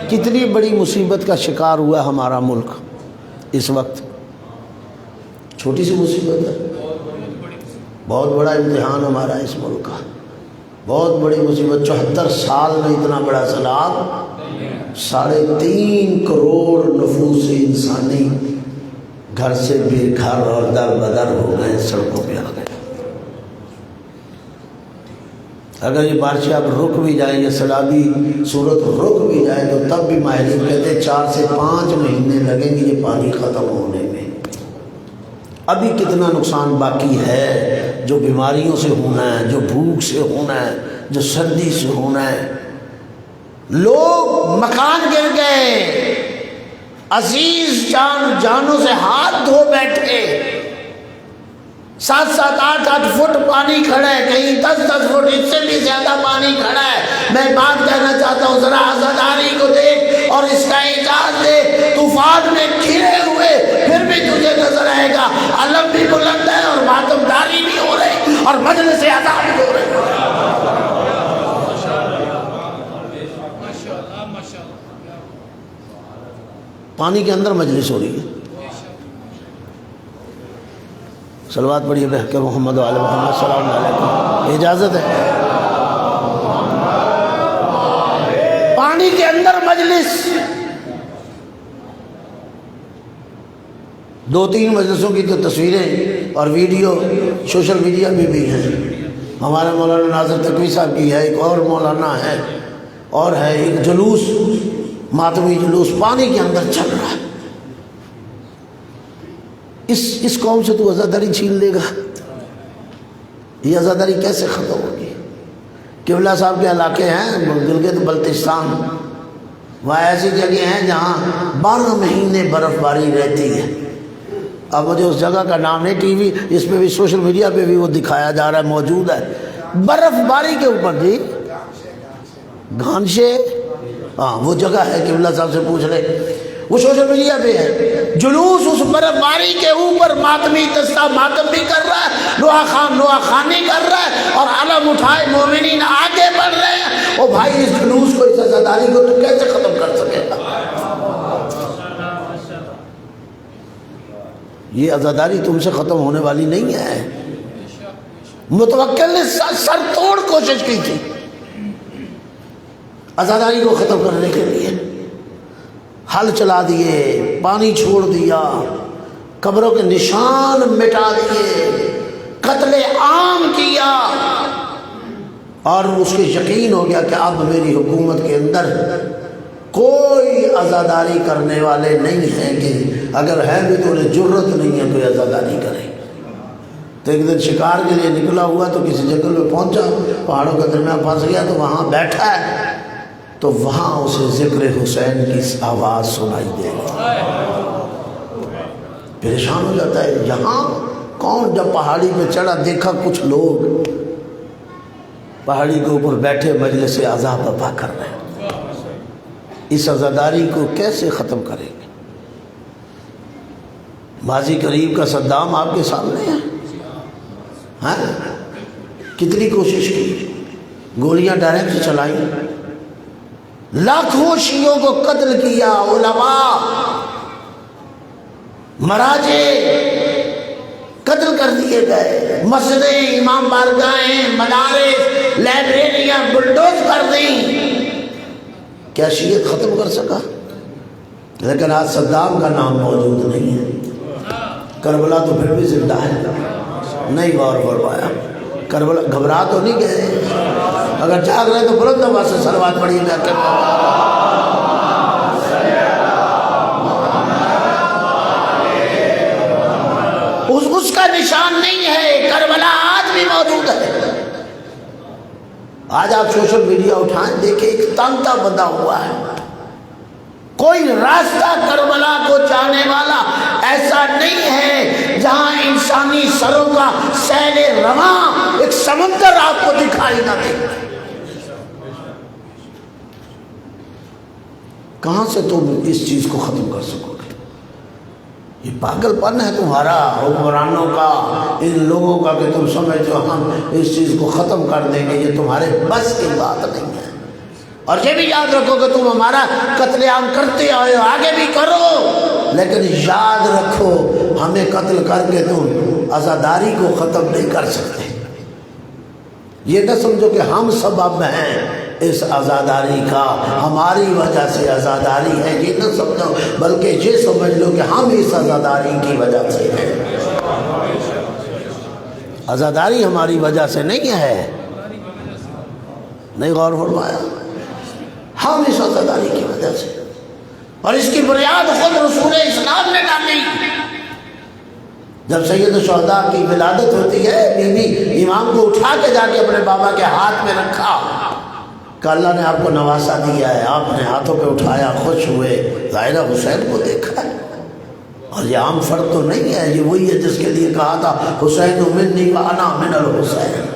کتنی بڑی مصیبت کا شکار ہوا ہمارا ملک اس وقت، چھوٹی سی مصیبت ہے، بہت بڑا امتحان ہمارا اس ملک کا، بہت بڑی مصیبت۔ 74 سال میں اتنا بڑا سیلاب، 3.5 کروڑ نفوس انسانی گھر سے بے گھر اور در بدر ہو گئے، سڑکوں پہ آ گئے۔ اگر یہ بارشیں اب رک بھی جائیں، یہ سیلابی صورت رک بھی جائے تو تب بھی ماہرین کہتے ہیں 4 سے 5 مہینے لگیں گے یہ پانی ختم ہونے میں۔ ابھی کتنا نقصان باقی ہے، جو بیماریوں سے ہونا ہے، جو بھوک سے ہونا ہے، جو سردی سے ہونا ہے۔ لوگ مکان گر گئے، عزیز جانوں سے ہاتھ دھو بیٹھے، 7-7 8-8 فٹ پانی کھڑا ہے، کہیں 10-10 فٹ، اس سے بھی زیادہ پانی کھڑا ہے۔ میں بات کہنا چاہتا ہوں، ذرا عزاداری کو دیکھ اور اس کا اعجاز دے۔ طوفان میں گھرے ہوئے پھر بھی تجھے نظر آئے گا، علم بھی بلند ہے اور ماتم داری بھی ہو رہی اور مجلس عزا بھی ہو رہی۔ پانی کے اندر مجلس ہو رہی ہے۔ صلوات پڑھیے بحق محمد و علی محمد، السلام علیکم۔ اجازت ہے؟ پانی کے اندر مجلس، 2-3 مجلسوں کی تو تصویریں اور ویڈیو سوشل میڈیا میں بھی ہیں. ہمارے مولانا ناظر تقوی صاحب کی ہے، ایک اور مولانا ہے، اور ہے ایک جلوس، ماتمی جلوس پانی کے اندر چل رہا ہے. اس قوم سے تو عزاداری چھین لے گا؟ یہ عزاداری کیسے ختم ہوگی؟ قبلہ صاحب کے علاقے ہیں گلگت بلتستان، وہاں ایسی جگہ ہیں جہاں 12 مہینے برف باری رہتی ہے. اب مجھے اس جگہ کا نام نہیں، ٹی وی اس پہ بھی سوشل میڈیا پہ بھی وہ دکھایا جا رہا ہے، موجود ہے. برف باری کے اوپر جی گھانشے، ہاں وہ جگہ ہے، قبلہ صاحب سے پوچھ لے، وہ سوشل میڈیا پہ ہے. جلوس اس برف باری کے اوپر ماتمی دستہ ماتم بھی کر رہا ہے، نوحہ خان نوحہ خانی کر رہا ہے، اور علم اٹھائے مومنین آگے بڑھ رہے ہیں. او بھائی اس جلوس کو، اس عزاداری کو تو کیسے ختم کر سکے گا؟ یہ عزاداری تم سے ختم ہونے والی نہیں ہے. متوکل نے سر توڑ کوشش کی تھی عزاداری کو ختم کرنے کے لیے، حل چلا دیے، پانی چھوڑ دیا، قبروں کے نشان مٹا دیے، قتل عام کیا، اور اس کے یقین ہو گیا کہ اب میری حکومت کے اندر کوئی عزاداری کرنے والے نہیں ہیں، کہ اگر ہے بھی تو انہیں جرت نہیں ہے کوئی عزاداری کرے. تو ایک دن شکار کے لیے نکلا ہوا تو کسی جنگل میں پہنچا، پہاڑوں کے درمیان پھنس گیا، تو وہاں بیٹھا ہے، تو وہاں اسے ذکر حسین کی آواز سنائی دے گی. پریشان ہو جاتا ہے، یہاں کون؟ جب پہاڑی پہ چڑھا دیکھا کچھ لوگ پہاڑی کے اوپر بیٹھے مجلس عزا برپا کر رہے ہیں. اس عزاداری کو کیسے ختم کریں گے؟ ماضی قریب کا صدام آپ کے سامنے ہے، ہاں کتنی کوشش کی، گولیاں ڈائریکٹ چلائی، لاکھوں شیعوں کو قتل کیا، علماء مراجع قتل کر دیے گئے، مسجدیں، امام بارگاہیں، مدارس، لائبریریاں بلڈوز کر دیں. کیا شیعت ختم کر سکا؟ لیکن آج صدام کا نام موجود نہیں ہے. کربلا تو پھر بھی زندہ ہے، نہیں غور فرمایا. کربلا گھبرا تو نہیں گئے؟ اگر جاگ رہے تو بلند آواز سے صلوات پڑھیے گا کہ اس کا نشان نہیں ہے. کربلا آج بھی موجود ہے. آج آپ سوشل میڈیا اٹھائیں دیکھیں، ایک تانتا بندہ ہوا ہے، کوئی راستہ کربلا کو جانے والا ایسا نہیں ہے جہاں انسانی سروں کا سیل رواں ایک سمندر آپ کو دکھائی نہ دے. کہاں سے تم اس چیز کو ختم کر سکو گے؟ یہ پاگل پن ہے تمہارا حکمرانوں کا، ان لوگوں کا، کہ تم سمجھو ہم اس چیز کو ختم کر دیں گے. یہ تمہارے بس کی بات نہیں ہے. اور یہ بھی یاد رکھو کہ تم ہمارا قتل عام کرتے آئے ہو، آگے بھی کرو، لیکن یاد رکھو ہمیں قتل کر کے تم عزاداری کو ختم نہیں کر سکتے. یہ نہ سمجھو کہ ہم سبب ہیں اس عزاداری کا، ہماری وجہ سے عزاداری ہے، یہ نہ سمجھو، بلکہ یہ سمجھ لو کہ ہم اس عزاداری کی وجہ سے ہیں. عزاداری ہماری وجہ سے نہیں ہے، نہیں غور فرمایا؟ ہم اس عزاداری کی وجہ سے، اور اس کی بنیاد خود رسول اسلام نے ڈالی. جب سید الشہداء کی ولادت ہوتی ہے، بی بی امام کو اٹھا کے جا کے اپنے بابا کے ہاتھ میں رکھا کہ اللہ نے آپ کو نواسا دیا ہے. آپ نے ہاتھوں پہ اٹھایا، خوش ہوئے، ظاہرہ حسین کو دیکھا ہے. اور یہ عام فرد تو نہیں ہے، یہ وہی ہے جس کے لیے کہا تھا حسین منی وانا من الحسین.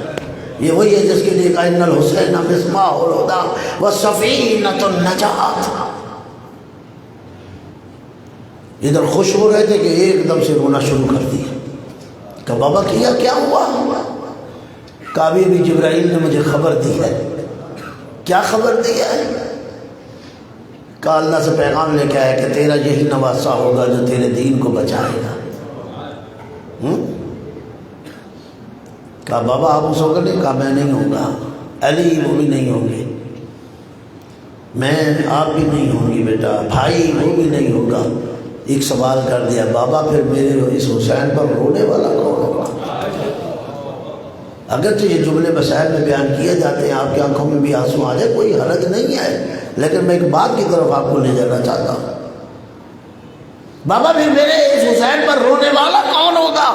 یہ وہی ہے جس کے لیے کہا ان الحسین مصباح الہدی وسفینۃ النجات. ادھر خوش ہو رہے تھے کہ ایک دم سے رونا شروع کر دیا کہ بابا کیا ہوا؟ کعبے بھی جبرائیل نے مجھے خبر دی ہے. کیا خبر دی ہے؟ کہا اللہ سے پیغام لے کے آیا کہ تیرا یہی نواسا ہوگا جو تیرے دین کو بچائے گا. کہا بابا آپ اس ہوگا نہیں؟ کہا میں نہیں ہوں گا، علی وہ بھی نہیں ہوں گے، میں آپ بھی نہیں ہوں گی بیٹا، بھائی وہ بھی نہیں ہوگا، ایک سوال کر دیا، بابا پھر میرے اس حسین پر رونے والا کون ہوگا؟ اگرچہ یہ جملے مسائل میں بیان کیے جاتے ہیں، آپ کی آنکھوں میں بھی آنسو آ جائے، کوئی حرج نہیں ہے، لیکن میں ایک بات کی طرف آپ کو لے جانا چاہتا ہوں، بابا پھر میرے اس حسین پر رونے والا کون ہوگا؟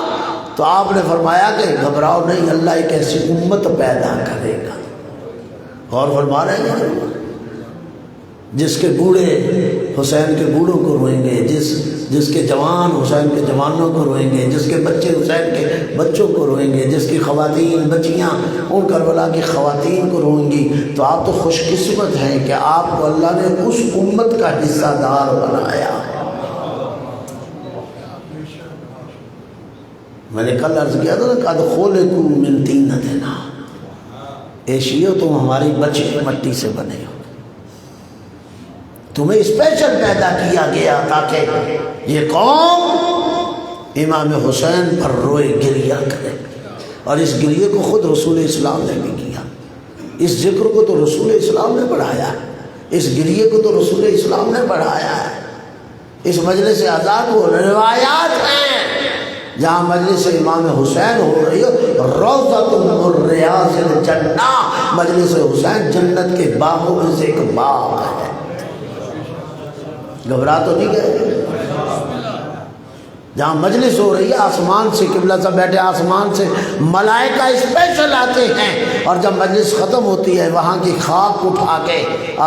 تو آپ نے فرمایا کہ گھبراؤ نہیں، اللہ ایک ایسی امت پیدا کرے گا، اور فرما رہے ہیں جس کے بوڑھے حسین کے بوڑھوں کو روئیں گے، جس کے جوان حسین کے جوانوں کو روئیں گے، جس کے بچے حسین کے بچوں کو روئیں گے، جس کی خواتین بچیاں ان کربلا کی خواتین کو روئیں گی۔ تو آپ تو خوش قسمت ہیں کہ آپ کو اللہ نے اس امت کا حصہ دار بنایا۔ میں نے کل عرض کیا تھا نا، قد خلقوا من طینۃ، اے شیعو تم ہماری بچی مٹی سے بنے ہو، تمہیں اسپیشل پیدا کیا گیا تاکہ یہ قوم امام حسین پر روئے گریہ کرے، اور اس گریے کو خود رسول اسلام نے بھی کیا، اس ذکر کو تو رسول اسلام نے بڑھایا ہے، اس گریے کو تو رسول اسلام نے بڑھایا ہے۔ اس مجلس آزاد کو روایات ہیں جہاں مجلس امام حسین ہو رہی ہے، روضۃ من ریاض الجنہ، مجلس حسین جنت کے باغوں میں سے ایک باغ ہے۔ گھبرا تو نہیں گئے؟ جہاں مجلس ہو رہی ہے، آسمان سے قبلہ صاحب بیٹھے، آسمان سے ملائکہ اسپیشل آتے ہیں، اور جب مجلس ختم ہوتی ہے وہاں کی خاک اٹھا کے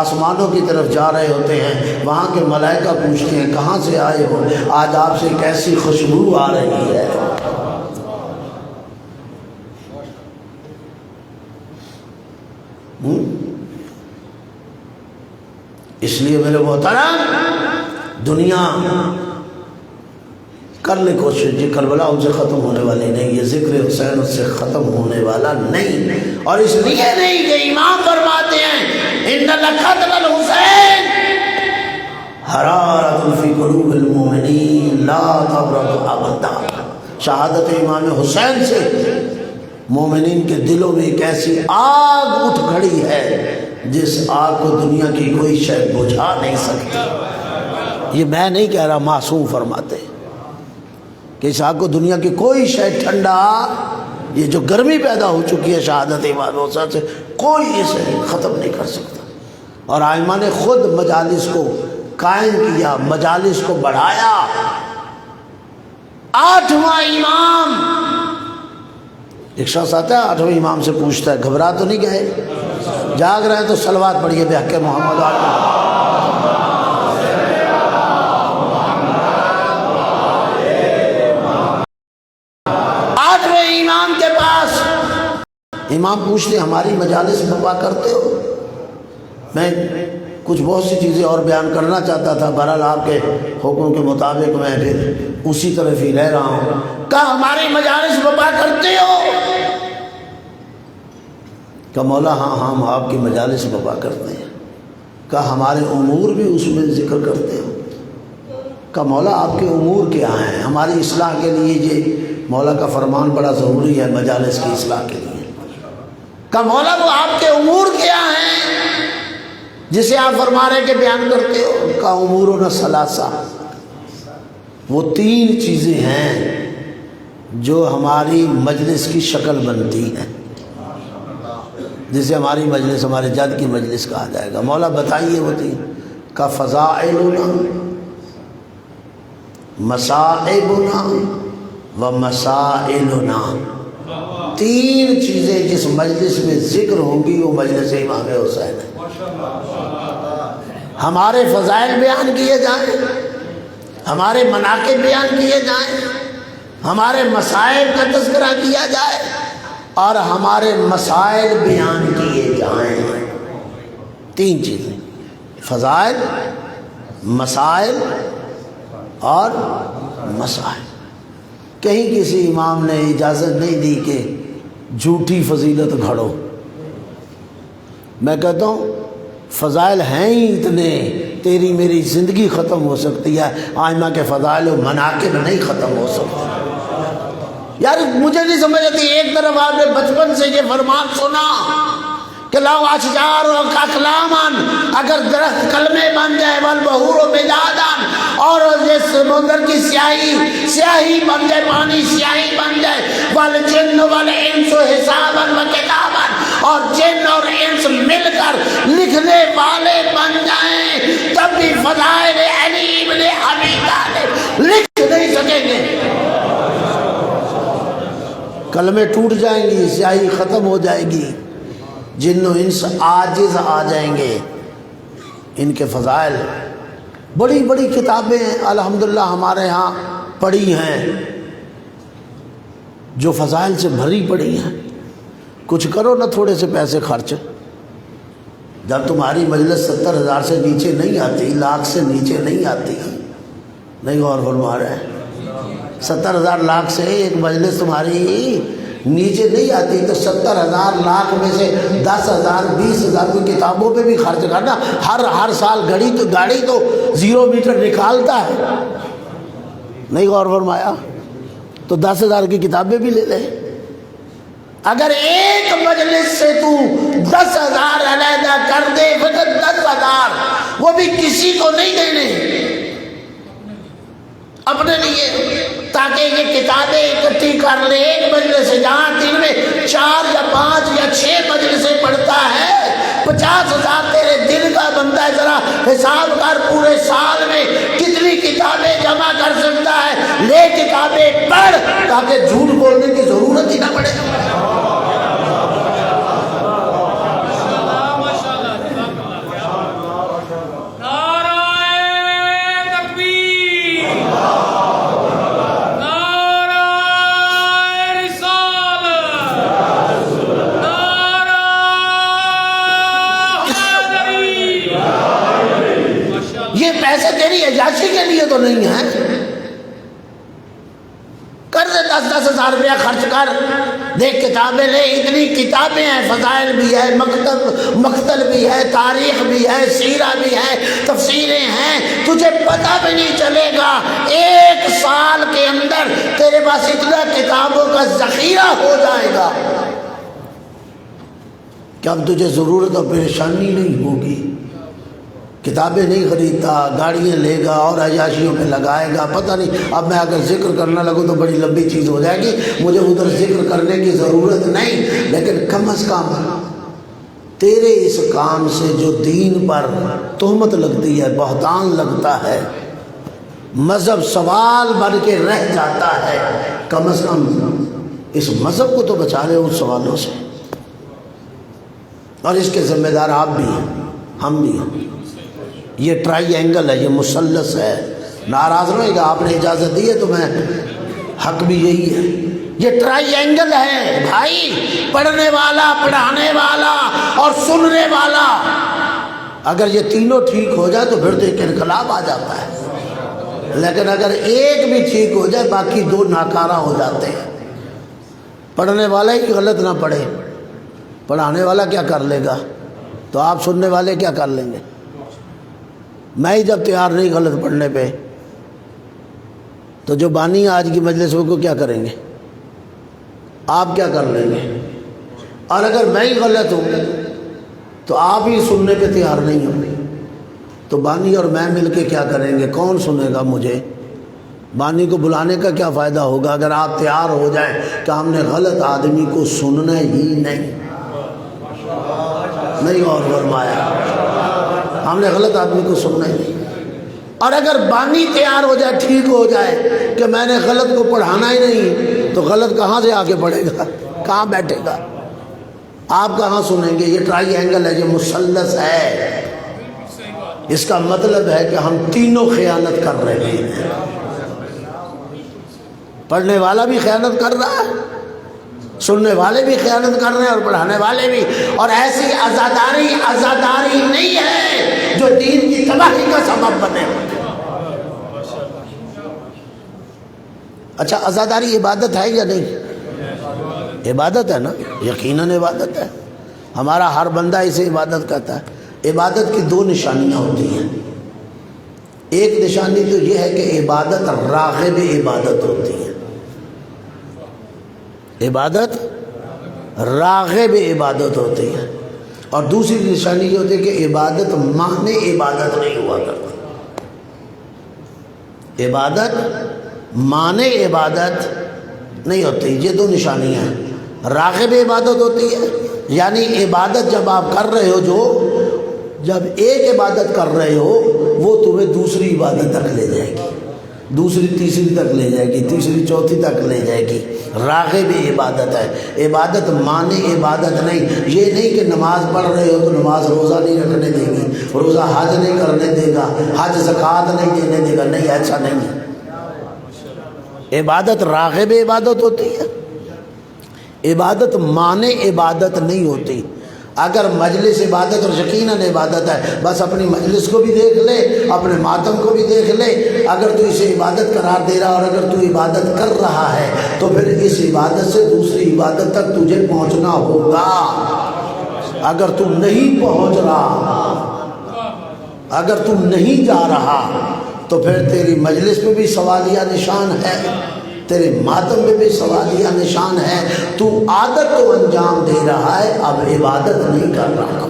آسمانوں کی طرف جا رہے ہوتے ہیں، وہاں کے ملائکہ پوچھتے ہیں کہاں سے آئے ہو، آج آپ سے کیسی خوشبو آ رہی ہے۔ اس لیے میرے محترم، دنیا کر لے کوشش، یہ کربلا ان سے ختم ہونے والی نہیں، یہ ذکر حسین اس سے ختم ہونے والا نہیں، اور اس لیے نہیں کہ امام فرماتے ہیں ان لقتل الحسین حرارۃ فی قلوب المؤمنین لا تبرد ابدا، شہادت امام حسین سے مومنین کے دلوں میں ایک ایسی آگ اٹھ کھڑی ہے جس آگ کو دنیا کی کوئی شے بجھا نہیں سکتی۔ یہ میں نہیں کہہ رہا، معصوم فرماتے کہ اس آگ کو دنیا کی کوئی شے ٹھنڈا، یہ جو گرمی پیدا ہو چکی ہے شہادت امام حسین سے، کوئی اسے ختم نہیں کر سکتا۔ اور ائمہ نے خود مجالس کو قائم کیا، مجالس کو بڑھایا۔ 8واں امام، ایک شخص آتا ہے 8ویں امام سے پوچھتا ہے، گھبرا تو نہیں گئے؟ جاگ رہے ہیں تو صلوات پڑھیے بحق محمد علیہ۔ 8ویں امام کے پاس امام پوچھتے ہماری مجالس برپا کرتے ہو؟ میں کچھ بہت سی چیزیں اور بیان کرنا چاہتا تھا، بہرحال آپ کے حکم کے مطابق میں پھر اسی طرف ہی رہ رہا ہوں۔ کہا ہماری مجالس برپا کرتے ہو؟ کہا مولا ہاں ہم آپ کی مجالس برپا کرتے ہیں۔ کہا ہمارے امور بھی اس میں ذکر کرتے ہو؟ کہا مولا آپ کے امور کیا ہیں؟ ہماری اصلاح کے لیے یہ مولا کا فرمان بڑا ضروری ہے مجالس کی اصلاح کے لیے۔ کہا مولا وہ آپ کے امور کیا ہیں جسے آپ فرما رہے کہ بیان کرتے ہو؟ کہا امورنا ثلاثہ، وہ 3 چیزیں ہیں جو ہماری مجلس کی شکل بنتی ہیں، جسے ہماری مجلس، ہمارے جد کی مجلس کہا جائے گا۔ مولا بتائیے وہ 3۔ کا فضائلنا مصائبنا و مسائلنا، 3 چیزیں جس مجلس میں ذکر ہوں گی وہ مجلس امام حسین ہے۔ ہمارے فضائل بیان کیے جائیں، ہمارے مناقب بیان کیے جائیں، ہمارے مسائل کا تذکرہ کیا جائے، اور ہمارے مسائل بیان کیے جائیں۔ 3 چیزیں، فضائل، مسائل اور مسائل۔ کہیں کسی امام نے اجازت نہیں دی کہ جھوٹی فضیلت گھڑو۔ میں کہتا ہوں فضائل ہیں ہی اتنے، تیری میری زندگی ختم ہو سکتی ہے، ائمہ کے فضائل و مناقب نہیں ختم ہو سکتے۔ یار مجھے نہیں سمجھ آتی، ایک طرف آپ نے بچپن سے یہ فرمان سنا کہ لو اشجار و اقلاما، اگر درخت کلمے بن جائے، والبحور مدادا، اور جس سمندر کی سیاہی بن جائے، پانی سیاہی بن جائے، والجن والانس حسابا و کتابا، اور جن اور انس مل کر لکھنے والے بن جائیں، تب بھی فضائل علی ابن ابی طالب لکھ نہیں سکیں گے۔ کلمے ٹوٹ جائیں گی، سیاہی ختم ہو جائے گی، جن و انس عاجز آ جائیں گے۔ ان کے فضائل بڑی بڑی کتابیں الحمدللہ ہمارے ہاں پڑھی ہیں، جو فضائل سے بھری پڑی ہیں۔ کچھ کرو نہ تھوڑے سے پیسے خرچ، جب تمہاری مجلس 70,000 سے نیچے نہیں آتی، لاکھ سے نیچے نہیں آتی، نہیں غور فرما رہے ہیں، 70,000 لاکھ سے ایک مجلس تمہاری نیچے نہیں آتی، تو 70,000 لاکھ میں سے 10,000 20,000 کو کتابوں پہ بھی خرچ کرنا۔ ہر سال گاڑی تو 0 میٹر نکالتا ہے، نہیں غور فرمایا، تو 10,000 کی کتابیں بھی لے لے۔ اگر ایک مجلس سے تو 10,000 علیحدہ کر دے، فقط 10,000، وہ بھی کسی کو نہیں دینے، اپنے لیے، تاکہ یہ کتابیں اکٹھی کر لے ایک مجلس سے، جہاں دن میں 4 یا 5 یا 6 مجلسیں پڑھتا ہے، 50,000 تیرے دل کا بندہ ہے۔ ذرا حساب کر پورے سال میں کتنی کتابیں جمع کر سکتا ہے، لے کتابیں پڑھ تاکہ جھوٹ بولنے کی ضرورت ہی نہ پڑے۔ پیسے تیری عیاشی کے لیے تو نہیں ہے، کر دے 10,000 روپیہ خرچ کر، دیکھ کتابیں لے، اتنی کتابیں ہیں، فضائل بھی ہے، مقتل بھی ہے، تاریخ بھی ہے، سیرہ بھی ہے، تفسیریں ہیں، تجھے پتہ بھی نہیں چلے گا۔ 1 سال کے اندر تیرے پاس اتنا کتابوں کا ذخیرہ ہو جائے گا کہ اب تجھے ضرورت اور پریشانی نہیں ہوگی۔ کتابیں نہیں خریدتا، گاڑیاں لے گا اور عیاشیوں پہ لگائے گا، پتہ نہیں۔ اب میں اگر ذکر کرنا لگوں تو بڑی لمبی چیز ہو جائے گی، مجھے ادھر ذکر کرنے کی ضرورت نہیں، لیکن کم از کم تیرے اس کام سے جو دین پر تہمت لگتی ہے، بہتان لگتا ہے، مذہب سوال بن کے رہ جاتا ہے، کم از کم اس مذہب کو تو بچا لے ان سوالوں سے۔ اور اس کے ذمہ دار آپ بھی ہیں، ہم بھی ہیں۔ یہ ٹرائی اینگل ہے، یہ مثلث ہے، ناراض رہے گا، آپ نے اجازت دی ہے تو میں حق بھی یہی ہے، یہ ٹرائی اینگل ہے بھائی، پڑھنے والا، پڑھانے والا اور سننے والا۔ اگر یہ تینوں ٹھیک ہو جائے تو پھر تو ایک انقلاب آ جاتا ہے، لیکن اگر ایک بھی ٹھیک ہو جائے باقی 2 ناکارہ ہو جاتے ہیں۔ پڑھنے والا ہی غلط نہ پڑھے، پڑھانے والا کیا کر لے گا، تو آپ سننے والے کیا کر لیں گے؟ میں ہی جب تیار نہیں غلط پڑھنے پہ، تو جو بانی آج کی مجلس کو کیا کریں گے، آپ کیا کر لیں گے؟ اور اگر میں ہی غلط ہوں تو آپ ہی سننے پہ تیار نہیں ہوں، تو بانی اور میں مل کے کیا کریں گے؟ کون سنے گا مجھے؟ بانی کو بلانے کا کیا فائدہ ہوگا اگر آپ تیار ہو جائیں کہ ہم نے غلط آدمی کو سننا ہی نہیں اور فرمایا، ہم نے غلط آدمی کو سننا ہی نہیں۔ اور اگر بانی تیار ہو جائے، ٹھیک ہو جائے کہ میں نے غلط کو پڑھانا ہی نہیں، تو غلط کہاں سے آگے پڑھے گا، کہاں بیٹھے گا، آپ کہاں سنیں گے؟ یہ ٹرائی اینگل ہے، یہ مثلث ہے۔ اس کا مطلب ہے کہ ہم تینوں خیانت کر رہے ہیں، پڑھنے والا بھی خیانت کر رہا ہے، سننے والے بھی خیانت کر رہے ہیں اور پڑھانے والے بھی۔ اور ایسی عزاداری نہیں ہے جو دین کی تباہی کا سبب بنے۔ اچھا، عزاداری عبادت ہے یا نہیں؟ عبادت ہے نا، یقیناً عبادت ہے، ہمارا ہر بندہ اسے عبادت کہتا ہے۔ عبادت کی 2 نشانیاں ہوتی ہیں، ایک نشانی تو یہ ہے کہ عبادت راغب عبادت ہوتی ہے، عبادت راغب عبادت ہوتی ہے، اور دوسری نشانی یہ ہوتی ہے کہ عبادت معنی عبادت نہیں ہوا کرتی۔ عبادت مانے عبادت نہیں ہوتی، یہ دو نشانیاں ہیں۔ راغب عبادت ہوتی ہے، یعنی عبادت جب آپ کر رہے ہو، جب ایک عبادت کر رہے ہو وہ تمہیں دوسری عبادت تک لے جائے گی، دوسری تیسری تک لے جائے گی، تیسری چوتھی تک لے جائے گی۔ راغب عبادت ہے، عبادت مانے عبادت نہیں۔ یہ نہیں کہ نماز پڑھ رہے ہو تو نماز روزہ نہیں رکھنے دے گی، روزہ حج نہیں کرنے دے گا، حج زکوٰۃ نہیں دینے دے گا، نہیں، ایسا نہیں ہے۔ عبادت راغب عبادت ہوتی ہے، عبادت مانے عبادت نہیں ہوتی۔ اگر مجلس عبادت اور یقیناً عبادت ہے، بس اپنی مجلس کو بھی دیکھ لے، اپنے ماتم کو بھی دیکھ لے، اگر تو اسے عبادت قرار دے رہا اور اگر تو عبادت کر رہا ہے تو پھر اس عبادت سے دوسری عبادت تک تجھے پہنچنا ہوگا۔ اگر تو نہیں پہنچ رہا، اگر تو نہیں جا رہا تو پھر تیری مجلس پہ بھی سوالیہ نشان ہے، تیرے ماتم میں بھی سوالیہ نشان ہے۔ تو عادت کو انجام دے رہا ہے، اب عبادت نہیں کر رہا۔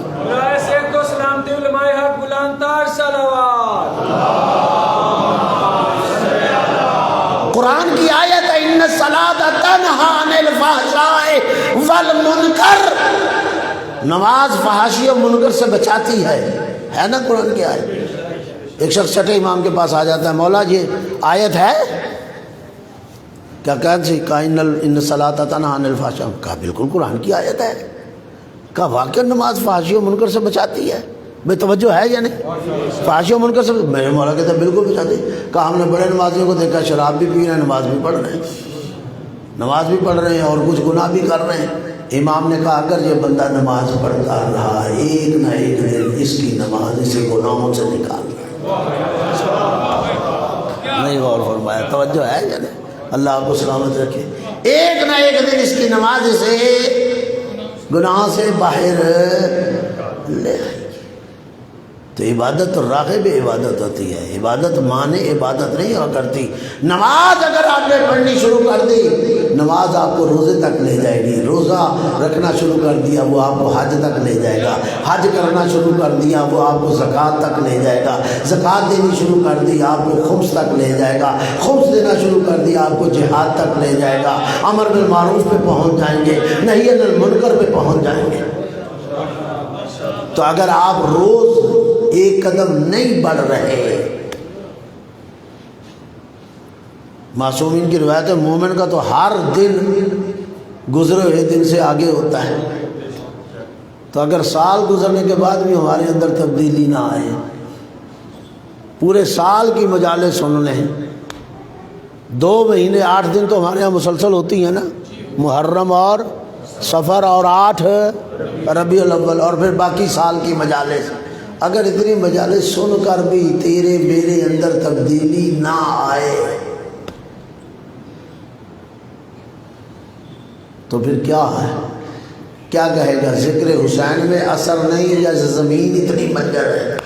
قرآن کی آیت ہے ان الصلاۃ تنہی عن الفحشاء والمنکر، نماز فحاشی و منکر سے بچاتی ہے نا قرآن کی آیت۔ ایک شخص چھٹے امام کے پاس آ جاتا ہے، مولا یہ آیت ہے کیا؟ کہا ان الصلاۃ تنہی عن الفحشاء، کہا بالکل قرآن کی آیت ہے۔ کہا واقعی نماز فحاشی و منکر سے بچاتی ہے؟ بے توجہ ہے یا نہیں؟ فحاشی و منکر سے میرے مولا کہتے ہیں بالکل بچاتی۔ کہا ہم نے بڑے نمازیوں کو دیکھا شراب بھی پی رہے ہیں، نماز بھی پڑھ رہے ہیں، نماز بھی پڑھ رہے ہیں اور کچھ گناہ بھی کر رہے ہیں۔ امام نے کہا اگر یہ بندہ نماز پڑھتا رہا، ایک نہ ایک دن اس کی نماز اسے گناہوں سے نکال نہیں۔ غور فرمایا، توجہ ہے یا نہیں؟ اللہ آپ کو سلامت رکھے۔ ایک نہ ایک دن اس کی نماز اسے گناہ سے باہر لے آئے۔ تو عبادت راغب عبادت ہوتی ہے، عبادت مانے عبادت نہیں ہوا کرتی۔ نماز اگر آپ نے پڑھنی شروع کر دی، نماز آپ کو روزے تک لے جائے گی، روزہ رکھنا شروع کر دیا وہ آپ کو حج تک لے جائے گا، حج کرنا شروع کر دیا وہ آپ کو زکوٰۃ تک لے جائے گا، زکوٰۃ دینی شروع کر دی آپ کو خمس تک لے جائے گا، خمس دینا شروع کر دیا آپ کو جہاد تک لے جائے گا، امر بالمعروف پہ پہنچ جائیں گے، نہی عن المنکر پہ پہنچ جائیں گے۔ تو اگر آپ روز ایک قدم نہیں بڑھ رہے، معصومین کی روایت ہے مومن کا تو ہر دن گزرے ہوئے دن سے آگے ہوتا ہے۔ تو اگر سال گزرنے کے بعد بھی ہمارے اندر تبدیلی نہ آئے، پورے سال کی مجالس سن لیں، 2 مہینے 8 دن تو ہمارے یہاں مسلسل ہوتی ہیں نا، محرم اور سفر اور 8 ربیع الاول اور پھر باقی سال کی مجالس، اگر اتنی مجالس سن کر بھی تیرے میرے اندر تبدیلی نہ آئے تو پھر کیا ہے؟ کیا کہے گا؟ ذکر حسین میں اثر نہیں یا زمین اتنی بنجر ہے؟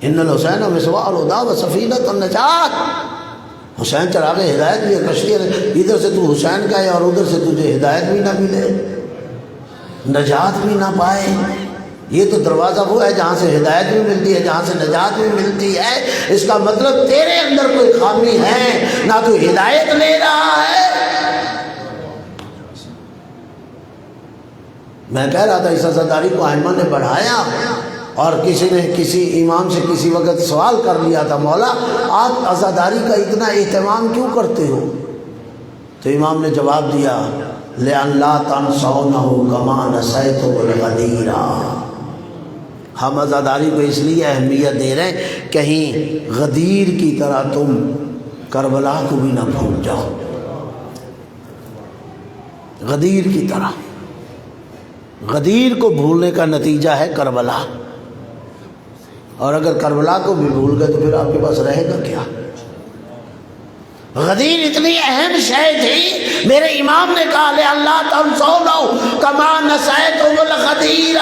ان الحسین مصباح الہدی و سفینۃ النجات، حسین چراغ ہدایت بھی ہے، کشتی ہے، ادھر سے تو حسین کا ہے اور ادھر سے تجھے ہدایت بھی نہ ملے، نجات بھی نہ پائے۔ یہ تو دروازہ وہ ہے جہاں سے ہدایت بھی ملتی ہے، جہاں سے نجات بھی ملتی ہے۔ اس کا مطلب تیرے اندر کوئی خامی ہے، نہ تو ہدایت لے رہا ہے۔ میں کہہ رہا تھا اس عزاداری کو ائمہ نے بڑھایا، اور کسی نے کسی امام سے کسی وقت سوال کر لیا تھا، مولا آپ عزاداری کا اتنا اہتمام کیوں کرتے ہو؟ تو امام نے جواب دیا، لِأَنْ لَا تَنْسَوْنَهُ كَمَا نَسَيْتُمُ الْغَدِيرَ، ہم عزاداری کو اس لیے اہمیت دے رہے ہیں کہیں غدیر کی طرح تم کربلا کو بھی نہ بھول جاؤ۔ غدیر کی طرح، غدیر کو بھولنے کا نتیجہ ہے کربلا، اور اگر کربلا کو بھی بھول گئے تو پھر آپ کے پاس رہے گا کیا؟ غدیر اتنی اہم شے تھی، میرے امام نے کہا لے اللہ تنسونہ کما نسیتم الغدیر،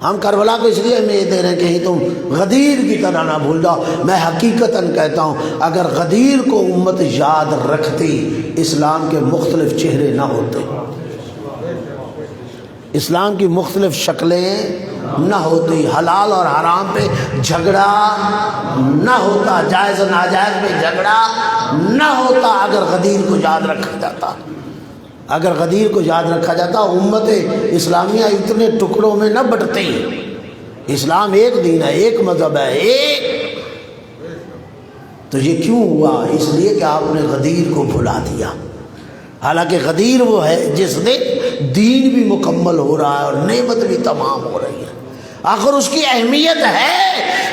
ہم کربلا کو اس لیے اہمیت دے رہے ہیں کہ تم غدیر کی طرح نہ بھول جاؤ۔ میں حقیقتاً کہتا ہوں اگر غدیر کو امت یاد رکھتی، اسلام کے مختلف چہرے نہ ہوتے، اسلام کی مختلف شکلیں نہ ہوتی، حلال اور حرام پہ جھگڑا نہ ہوتا، جائز و ناجائز پہ جھگڑا نہ ہوتا اگر غدیر کو یاد رکھا جاتا۔ اگر غدیر کو یاد رکھا جاتا امت اسلامیہ اتنے ٹکڑوں میں نہ بٹتی۔ اسلام ایک دین ہے، ایک مذہب ہے، ایک۔ تو یہ کیوں ہوا؟ اس لیے کہ آپ نے غدیر کو بھلا دیا۔ حالانکہ غدیر وہ ہے جس نے دین بھی مکمل ہو رہا ہے اور نعمت بھی تمام ہو رہی ہے۔ آخر اس کی اہمیت ہے،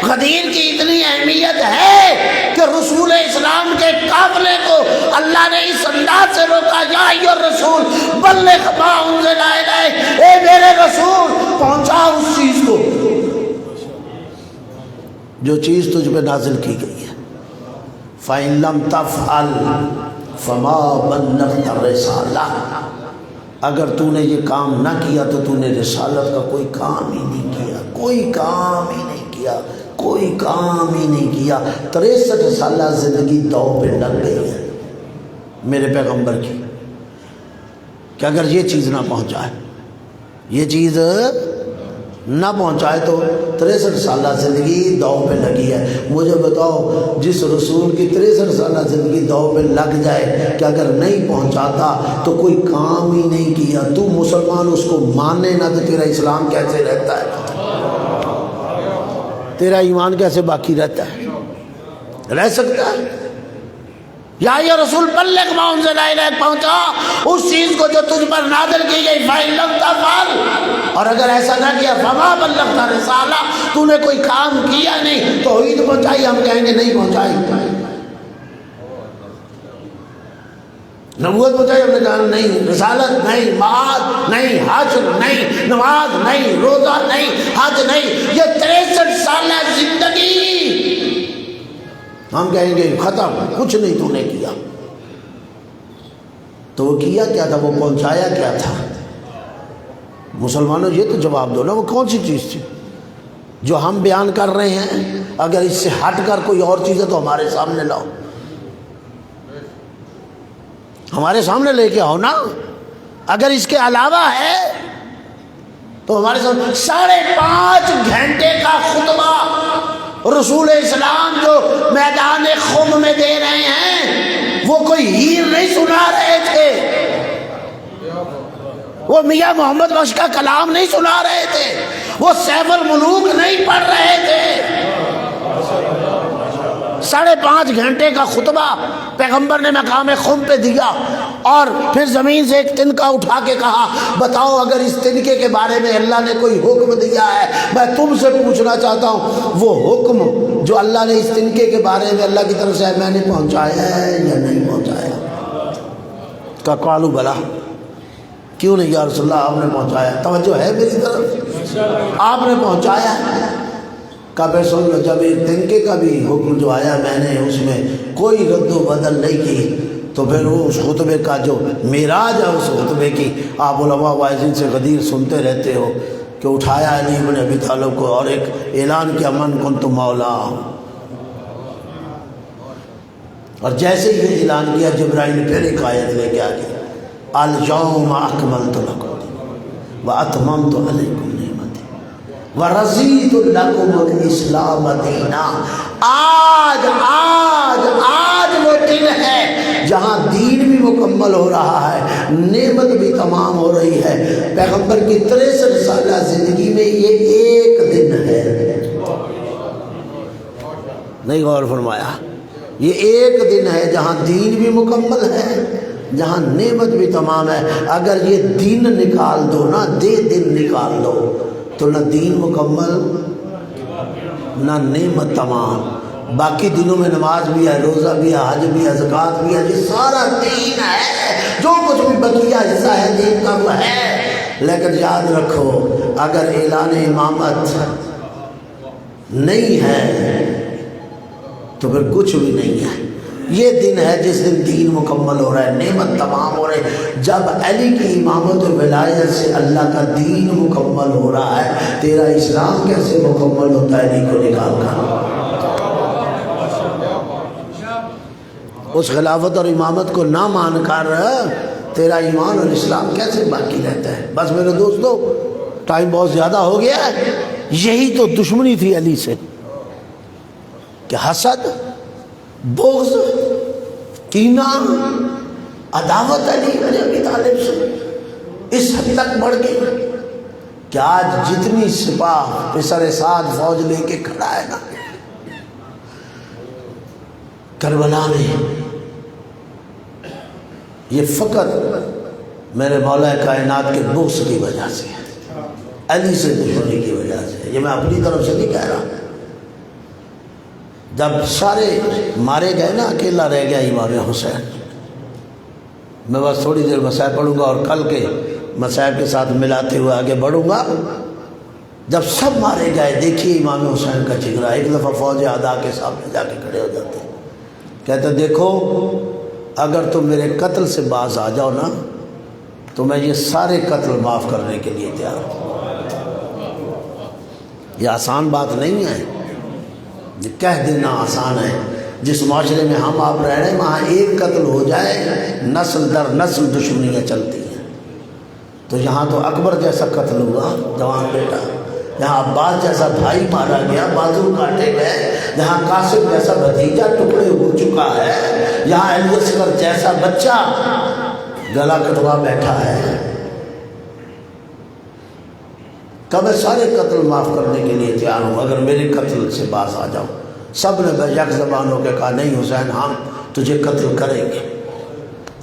غدیر کی اتنی اہمیت ہے کہ رسول اسلام کے قافلے کو اللہ نے اس انداز سے روکا، یا ایھا الرسول بلغ ما انزل الیک، اے میرے رسول پہنچا اس چیز کو جو چیز تجھ پہ نازل کی گئی ہے۔ فَإِن لَمْ تَفْعَلْ فَمَا بَلَّغْتَ الرِّسَالَةَ، اگر تو نے یہ کام نہ کیا تو تو نے رسالت کا کوئی کام ہی نہیں کیا، کوئی کام ہی نہیں کیا، کوئی کام ہی نہیں کیا۔ 63 سالہ زندگی داؤ پہ لگ گئی ہے میرے پیغمبر کی کہ اگر یہ چیز نہ پہنچائے، یہ چیز نہ پہنچائے تو 63 سالہ زندگی داؤ پہ لگی ہے۔ مجھے بتاؤ جس رسول کی 63 سالہ زندگی داؤ پہ لگ جائے کہ اگر نہیں پہنچاتا تو کوئی کام ہی نہیں کیا، تو مسلمان اس کو مانے نہ تو تیرا اسلام کیسے رہتا ہے؟ تیرا ایمان کیسے باقی رہتا ہے؟ رہ سکتا ہے؟ یا ایھا رسول بلغ ما انزل الیک، پہنچا اس چیز کو جو تجھ پر نازل کی گئی۔ فَإِن لَمْ تَفْعَلْ، اور اگر ایسا نہ کیا فَمَا بَلَّغْتَ الرِّسَالَةَ، تو نے کوئی کام کیا نہیں، توحید پہنچائی، ہم کہیں گے نہیں پہنچائی۔ نبوت پہنچائی، ہم نے کہا نہیں، رسالت نہیں، معاد نہیں، حشر نہیں، نماز نہیں، روزہ نہیں، حج نہیں، یہ 63 سالہ زندگی ہم کہیں گے ختم، کچھ نہیں تو نے کیا۔ تو وہ کیا کیا تھا؟ وہ پہنچایا کیا تھا؟ مسلمانوں یہ تو جواب دو نا، وہ کون سی چیز تھی جو ہم بیان کر رہے ہیں؟ اگر اس سے ہٹ کر کوئی اور چیز ہے تو ہمارے سامنے لاؤ، ہمارے سامنے لے کے آؤ نا۔ اگر اس کے علاوہ ہے تو ہمارے سامنے 5.5 گھنٹے کا خطبہ رسول اسلام جو میدان خم میں دے رہے ہیں، وہ کوئی ہیر نہیں سنا رہے تھے، وہ میاں محمد بخش کا کلام نہیں سنا رہے تھے، وہ سیف الملوک نہیں پڑھ رہے تھے۔ 5.5 گھنٹے کا خطبہ پیغمبر نے مقام خم پہ دیا، اور پھر زمین سے ایک تنکا اٹھا کے کہا بتاؤ اگر اس تنکے کے بارے میں اللہ نے کوئی حکم دیا ہے، میں تم سے پوچھنا چاہتا ہوں وہ حکم جو اللہ نے اس تنکے کے بارے میں اللہ کی طرف سے میں نے پہنچایا ہے یا نہیں پہنچایا؟ کا قالو بلا، کیوں نہیں یا رسول اللہ آپ نے پہنچایا؟ توجہ ہے میری طرف؟ آپ نے پہنچایا۔ کعبہ سن لو، جب ایک تنکے کا بھی حکم جو آیا میں نے اس میں کوئی رد و بدل نہیں کی، تو پھر وہ اس خطبے کا جو معراج ہے اس خطبے کی آپ علماء واعظین سے غدیر سنتے رہتے ہو کہ اٹھایا علی بن ابی طالب کو اور ایک اعلان کیا من کنت مولا، اور جیسے ہی یہ اعلان کیا جبرائیل نے پھر ایک آیت لے کے آ گیا، اليوم اکملت لکم واتممت علیکم وَرَضِيتُ لَكُمُ الْإِسْلَامَ دِينًا۔ آج وہ دن ہے جہاں دین بھی مکمل ہو رہا ہے، نعمت بھی تمام ہو رہی ہے۔ پیغمبر کی 63 سالہ زندگی میں یہ ایک دن ہے، نہیں غور فرمایا؟ یہ ایک دن ہے جہاں دین بھی مکمل ہے، جہاں نعمت بھی تمام ہے۔ اگر یہ دن نکال دو نا، دن نکال دو تو نہ دین مکمل نہ نعمت تمام۔ باقی دنوں میں نماز بھی ہے، روزہ بھی ہے، حج بھی ہے، زکوٰۃ بھی ہے، یہ سارا دین ہے، جو کچھ بھی بقیہ حصہ ہے دین کا وہ ہے۔ لیکن یاد رکھو اگر اعلان امامت نہیں ہے تو پھر کچھ بھی نہیں ہے۔ یہ دن ہے جس دن دین مکمل ہو رہا ہے، نعمت تمام ہو رہی ہے۔ جب علی کی امامت و ولایت سے اللہ کا دین مکمل ہو رہا ہے، تیرا اسلام کیسے مکمل ہوتا ہے علی کو نکال کر؟ اس خلافت اور امامت کو نہ مان کر تیرا ایمان اور اسلام کیسے باقی رہتا ہے؟ بس میرے دوستو ٹائم بہت زیادہ ہو گیا ہے، یہی تو دشمنی تھی علی سے کہ حسد، بغض، کینہ، عداوت علی بن ابی طالب سے اس حد تک بڑھ گئی کہ آج جتنی سپاہ پسر سعد فوج لے کے کھڑا ہے نا کربلا میں، یہ فقط میرے مولا کائنات کے بغض کی وجہ سے ہے، علی سے دشمنی کی وجہ سے ہے۔ یہ میں اپنی طرف سے نہیں کہہ رہا۔ جب سارے مارے گئے نا، اکیلا رہ گیا امام حسین۔ میں بس تھوڑی دیر مسائل پڑھوں گا اور کل کے مسائل کے ساتھ ملاتے ہوئے آگے بڑھوں گا۔ جب سب مارے گئے، دیکھیے امام حسین کا چہرہ، ایک دفعہ فوج اعداء کے سامنے جا کے کھڑے ہو جاتے ہیں، کہتے دیکھو اگر تم میرے قتل سے باز آ جاؤ نا تو میں یہ سارے قتل معاف کرنے کے لیے تیار ہوں۔ یہ آسان بات نہیں ہے، یہ کہہ دینا آسان ہے۔ جس معاشرے میں ہم آپ رہ رہے ہیں وہاں ایک قتل ہو جائے نسل در نسل دشمنیاں چلتی ہیں۔ تو یہاں تو اکبر جیسا قتل ہوا جوان بیٹا، یہاں عباس جیسا بھائی مارا گیا، بازو کاٹے گئے، یہاں قاسم جیسا بھتیجا ٹکڑے ہو چکا ہے، یہاں علی اصغر جیسا بچہ گلا کٹوا بیٹھا ہے۔ کہ میں سارے قتل معاف کرنے کے لیے تیار ہوں اگر میرے قتل سے باز آ جاؤ۔ سب نے بیک زبان ہو کے کہا نہیں حسین ہم تجھے قتل کریں گے۔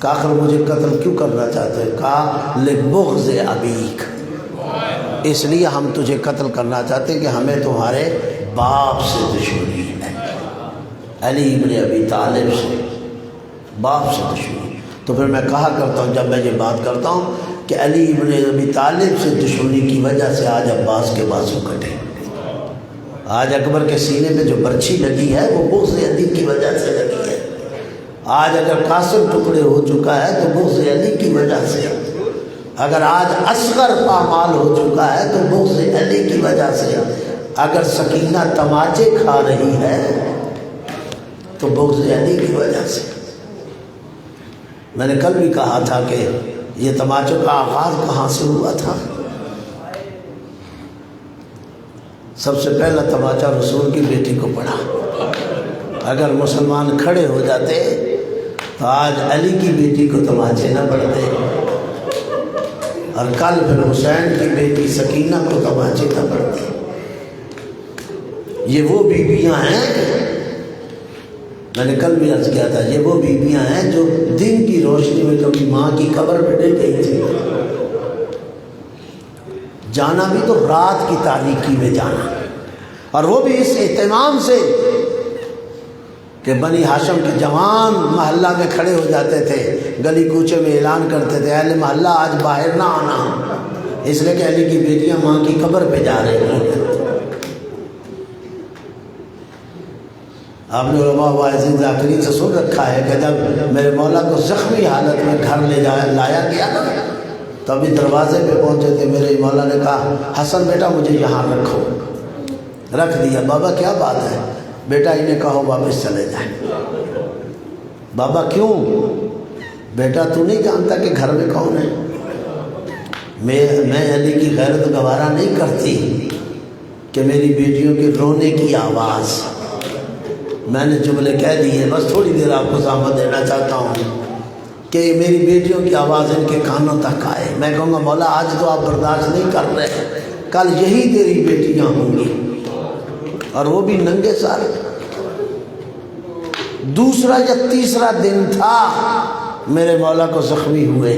کہا آخر مجھے قتل کیوں کرنا چاہتے ہیں؟ کہا لبغض ابیک، اس لیے ہم تجھے قتل کرنا چاہتے ہیں کہ ہمیں تمہارے باپ سے دشمنی ہے، علی ابن ابی طالب سے، باپ سے دشمنی۔ تو پھر میں کہا کرتا ہوں جب میں یہ بات کرتا ہوں کہ علی ابن ابی طالب سے دشمنی کی وجہ سے آج عباس کے بازو کٹے، آج اکبر کے سینے پہ جو برچھی لگی ہے وہ بغض علی کی وجہ سے لگی ہے، آج اگر قاسم ٹکڑے ہو چکا ہے تو بغض علی کی وجہ سے، اگر آج اصغر پامال ہو چکا ہے تو بغض علی کی وجہ سے، اگر سکینہ تماچے کھا رہی ہے تو بغض علی کی وجہ سے۔ میں نے کل بھی کہا تھا کہ یہ تماچوں کا آغاز کہاں سے ہوا تھا؟ سب سے پہلا تماچہ رسول کی بیٹی کو پڑا۔ اگر مسلمان کھڑے ہو جاتے تو آج علی کی بیٹی کو تماچے نہ پڑتے، اور کل پھر حسین کی بیٹی سکینہ کو تماچے نہ پڑتے۔ یہ وہ بیویاں ہیں، میں نے کل بھی عرض کیا تھا، یہ وہ بیویاں ہیں جو دن کی روشنی میں کبھی ماں کی قبر پہ ڈل گئی تھی، جانا بھی تو رات کی تاریکی میں جانا، اور وہ بھی اس اہتمام سے کہ بنی ہاشم کے جوان محلہ میں کھڑے ہو جاتے تھے، گلی کوچے میں اعلان کرتے تھے اہل محلہ آج باہر نہ آنا، اس لیے کہ علی کی بیٹیاں ماں کی قبر پہ جا رہی ہیں۔ آپ نے علماء واعظین ذاکرین سے سن رکھا ہے کہ جب میرے مولا کو زخمی حالت میں گھر لایا گیا نا، تو ابھی دروازے پہ پہنچے تھے، میرے مولا نے کہا حسن بیٹا مجھے یہاں رکھو، رکھ دیا۔ بابا کیا بات ہے؟ بیٹا انہیں کہو واپس چلے جائیں۔ بابا کیوں؟ بیٹا تو نہیں جانتا کہ گھر میں کون ہے؟ میں علی کی غیرت گوارا نہیں کرتی کہ میری بیٹیوں کے رونے کی آواز، میں نے جملے کہہ دیے، بس تھوڑی دیر آپ کو زحمت دینا چاہتا ہوں کہ میری بیٹیوں کی آواز ان کے کانوں تک آئے۔ میں کہوں گا مولا آج تو آپ برداشت نہیں کر رہے، کل یہی تیری بیٹیاں ہوں گی، اور وہ بھی ننگے سر۔ دوسرا یا تیسرا دن تھا میرے مولا کو زخمی ہوئے،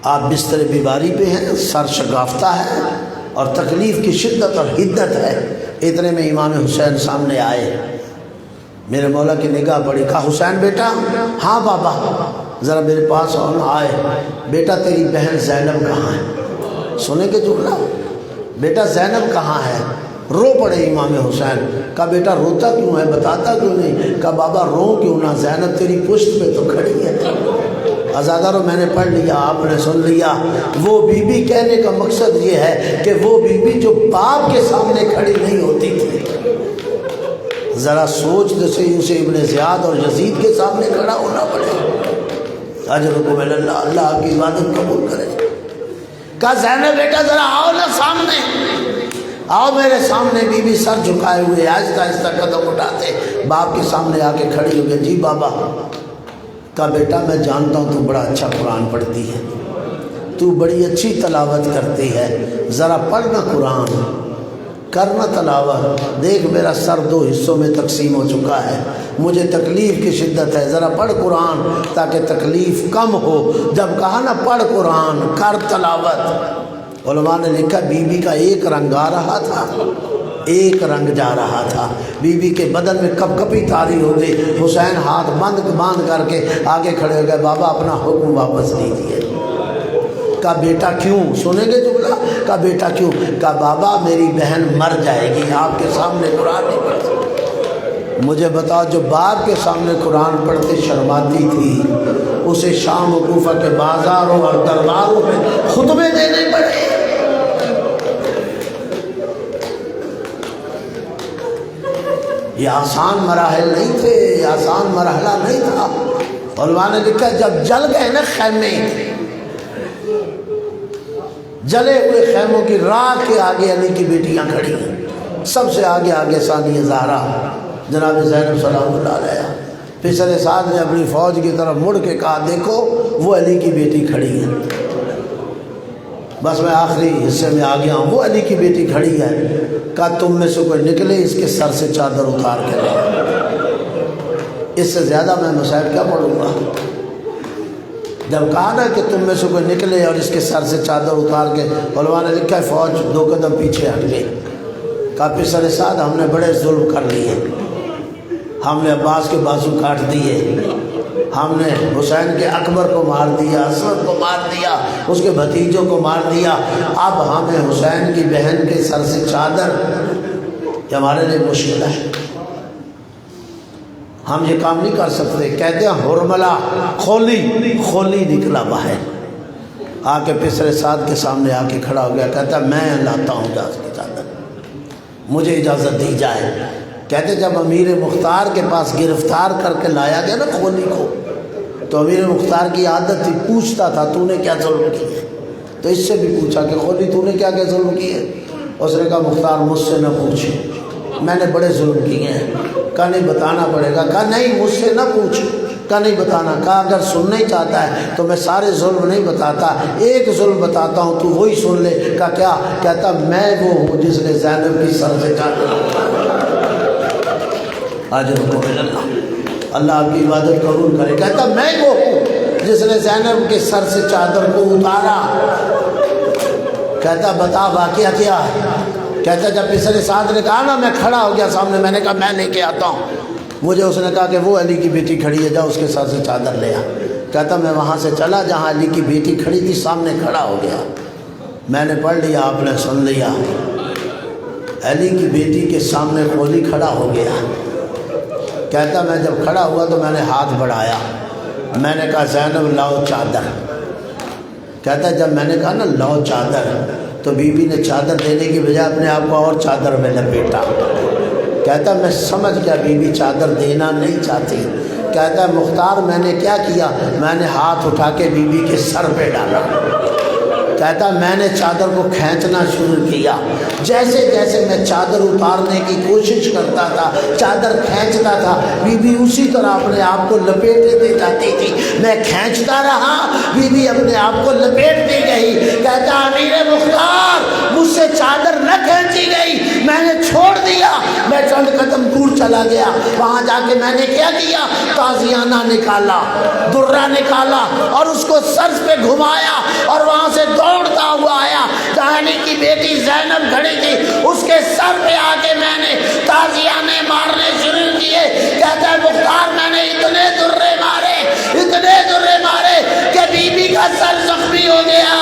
آپ بستر بیماری پہ ہیں، سر شگافتہ ہے اور تکلیف کی شدت اور حدت ہے۔ اتنے میں امام حسین سامنے آئے، میرے مولا کی نگاہ پڑی، کہا حسین بیٹا؟ ہاں بابا ذرا میرے پاس آئے۔ بیٹا تیری بہن زینب کہاں ہے؟ سنے کے جملہ، بیٹا زینب کہاں ہے؟ رو پڑے امام حسین۔ کہا بیٹا روتا کیوں ہے، بتاتا کیوں نہیں؟ کہا بابا رو کیوں نہ، زینب تیری پشت پہ تو کھڑی ہے۔ عزادارو میں نے پڑھ لیا، آپ نے سن لیا۔ وہ بی بی کہنے کا مقصد یہ ہے کہ وہ بی بی جو باپ کے سامنے کھڑی نہیں ہوتی تھی، ذرا سوچ تو صحیح، اسے ابن زیاد اور یزید کے سامنے کھڑا ہونا پڑے۔ اجرکم الی اللہ، اللہ آپ کی عبادت قبول کرے۔ کہا زینب بیٹا ذرا آؤ نا سامنے، آؤ میرے سامنے۔ بی بی سر جھکائے ہوئے آہستہ آہستہ قدم اٹھاتے باپ کے سامنے آ کے کھڑی ہو گئی۔ جی بابا۔ کہا بیٹا میں جانتا ہوں تو بڑا اچھا قرآن پڑھتی ہے، تو بڑی اچھی تلاوت کرتی ہے، ذرا پڑھنا قرآن، کرنا تلاوت۔ دیکھ میرا سر 2 حصوں میں تقسیم ہو چکا ہے، مجھے تکلیف کی شدت ہے، ذرا پڑھ قرآن تاکہ تکلیف کم ہو۔ جب کہا نا پڑھ قرآن کر تلاوت، علماء نے لکھا بی بی کا ایک رنگ آ رہا تھا، ایک رنگ جا رہا تھا۔ بی بی کے بدن میں کپ کپی تاری ہو گئی۔ حسین ہاتھ باندھ کر کے آگے کھڑے ہو گئے، بابا اپنا حکم واپس لیجیے۔ کہا بیٹا کیوں؟ سنیں گے جملہ؟ کہا بیٹا کیوں؟ کہا بابا میری بہن مر جائے گی، آپ کے سامنے قرآن نہیں پڑھ سکتی۔ مجھے بتاؤ جو باپ کے سامنے قرآن پڑھتے شرماتی تھی، اسے شام و کوفہ کے بازاروں اور درباروں میں خطبے دینے پڑے۔ یہ آسان مراحل نہیں تھے، یہ آسان مرحلہ نہیں تھا۔ علماء نے لکھا جب جل گئے نا خیمے، جلے ہوئے خیموں کی راہ کے آگے علی کی بیٹیاں کھڑی ہیں، سب سے آگے ثانیہ زہرا جناب زینب سلام اللہ علیہ۔ پسر سعد نے اپنی فوج کی طرف مڑ کے کہا دیکھو وہ علی کی بیٹی کھڑی ہے۔ بس میں آخری حصے میں آ گیا ہوں، وہ علی کی بیٹی کھڑی ہے۔ کہا تم میں سے کوئی نکلے اس کے سر سے چادر اتار کے لے۔ اس سے زیادہ میں مصائب کیا پڑھوں گا؟ جب کہا نا کہ تم میں سے کوئی نکلے اور اس کے سر سے چادر اتار کے، علماء نے لکھا ہے فوج 2 قدم پیچھے ہٹ گئی۔ کہا پسر سعد ہم نے بڑے ظلم کر لیے، ہم نے عباس کے بازو کاٹ دیے، ہم نے حسین کے اکبر کو مار دیا، حسن کو مار دیا، اس کے بھتیجوں کو مار دیا، اب ہمیں حسین کی بہن کے سر سے چادر، یہ ہمارے لیے مشکل ہے، ہم یہ کام نہیں کر سکتے۔ کہتے ہیں حرملہ خولی نکلا باہر، آ کے پسر سعد کے سامنے آ کے کھڑا ہو گیا، کہتا ہے میں لاتا ہوں جاز کی چادر، مجھے اجازت دی جائے۔ کہتے جب امیر مختار کے پاس گرفتار کر کے لایا گیا نا خولی کو، تو امیر مختار کی عادت تھی پوچھتا تھا تو نے کیا ظلم کیے، تو اس سے بھی پوچھا کہ خولی تو نے کیا کیا ظلم کیے؟ اس نے کہا مختار مجھ سے نہ پوچھ، میں نے بڑے ظلم کیے ہیں۔ کہا نہیں بتانا پڑے گا۔ کہا نہیں مجھ سے نہ پوچھ، کہا نہیں بتانا۔ کہا اگر سننا ہی چاہتا ہے تو میں سارے ظلم نہیں بتاتا، ایک ظلم بتاتا ہوں تو وہی سن لے۔ کہا کیا؟ کہتا میں وہ ہوں جس نے زینب کی سر سے چادر، اجرکم اللہ، اللہ آپ کی عبادت قبول کرے۔ کہتا میں وہ ہوں جس نے زینب کے سر سے چادر کو اتارا۔ کہتا بتا واقعہ کیا ہے؟ کہتا جب پسر سعد نے کہا نا میں کھڑا ہو گیا سامنے، میں نے کہا میں لے کے آتا ہوں، مجھے اس نے کہا کہ وہ علی کی بیٹی کھڑی ہے، جا اس کے سر سے چادر لے آ۔ کہتا میں وہاں سے چلا جہاں علی کی بیٹی کھڑی تھی، سامنے کھڑا ہو گیا، میں نے پڑھ لیا، آپ نے سن لیا۔ علی کی بیٹی کے سامنے خولی کھڑا ہو گیا۔ کہتا میں جب کھڑا ہوا تو میں نے ہاتھ بڑھایا، میں نے کہا زینب لاؤ چادر۔ کہتا جب میں نے کہا نا لاؤ چادر، تو بی بی نے چادر دینے کی بجائے اپنے آپ کو اور چادر میں لپیٹا۔ کہتا میں سمجھ گیا بی بی چادر دینا نہیں چاہتی۔ کہتا ہے مختار میں نے کیا کیا؟ میں نے ہاتھ اٹھا کے بی بی کے سر پہ ڈالا۔ کہتا میں نے چادر کو کھینچنا شروع کیا، جیسے جیسے میں چادر اتارنے کی کوشش کرتا تھا، چادر کھینچتا تھا، بی بی اسی طرح اپنے آپ کو لپیٹے دے جاتی تھی۔ میں کھینچتا رہا، بی بی اپنے آپ کو لپیٹتی گئی۔ کہتا امیر مختار مجھ سے چادر نہ کھینچی گئی، میں نے چھوڑ دیا، میں چند قدم دور چلا گیا، وہاں جا کے میں نے کیا کیا؟ تازیانہ نکالا، درہ نکالا اور اس کو سر پہ گھمایا اور وہاں سے دوڑتا ہوا آیا جہاں علی کی بیٹی زینب کھڑی تھی، اس کے سر پہ آ کے میں نے تازیانے مارنے شروع کیے۔ کہتا ہے مختار میں نے اتنے درے مارے کہ بی بی کا سر زخمی ہو گیا۔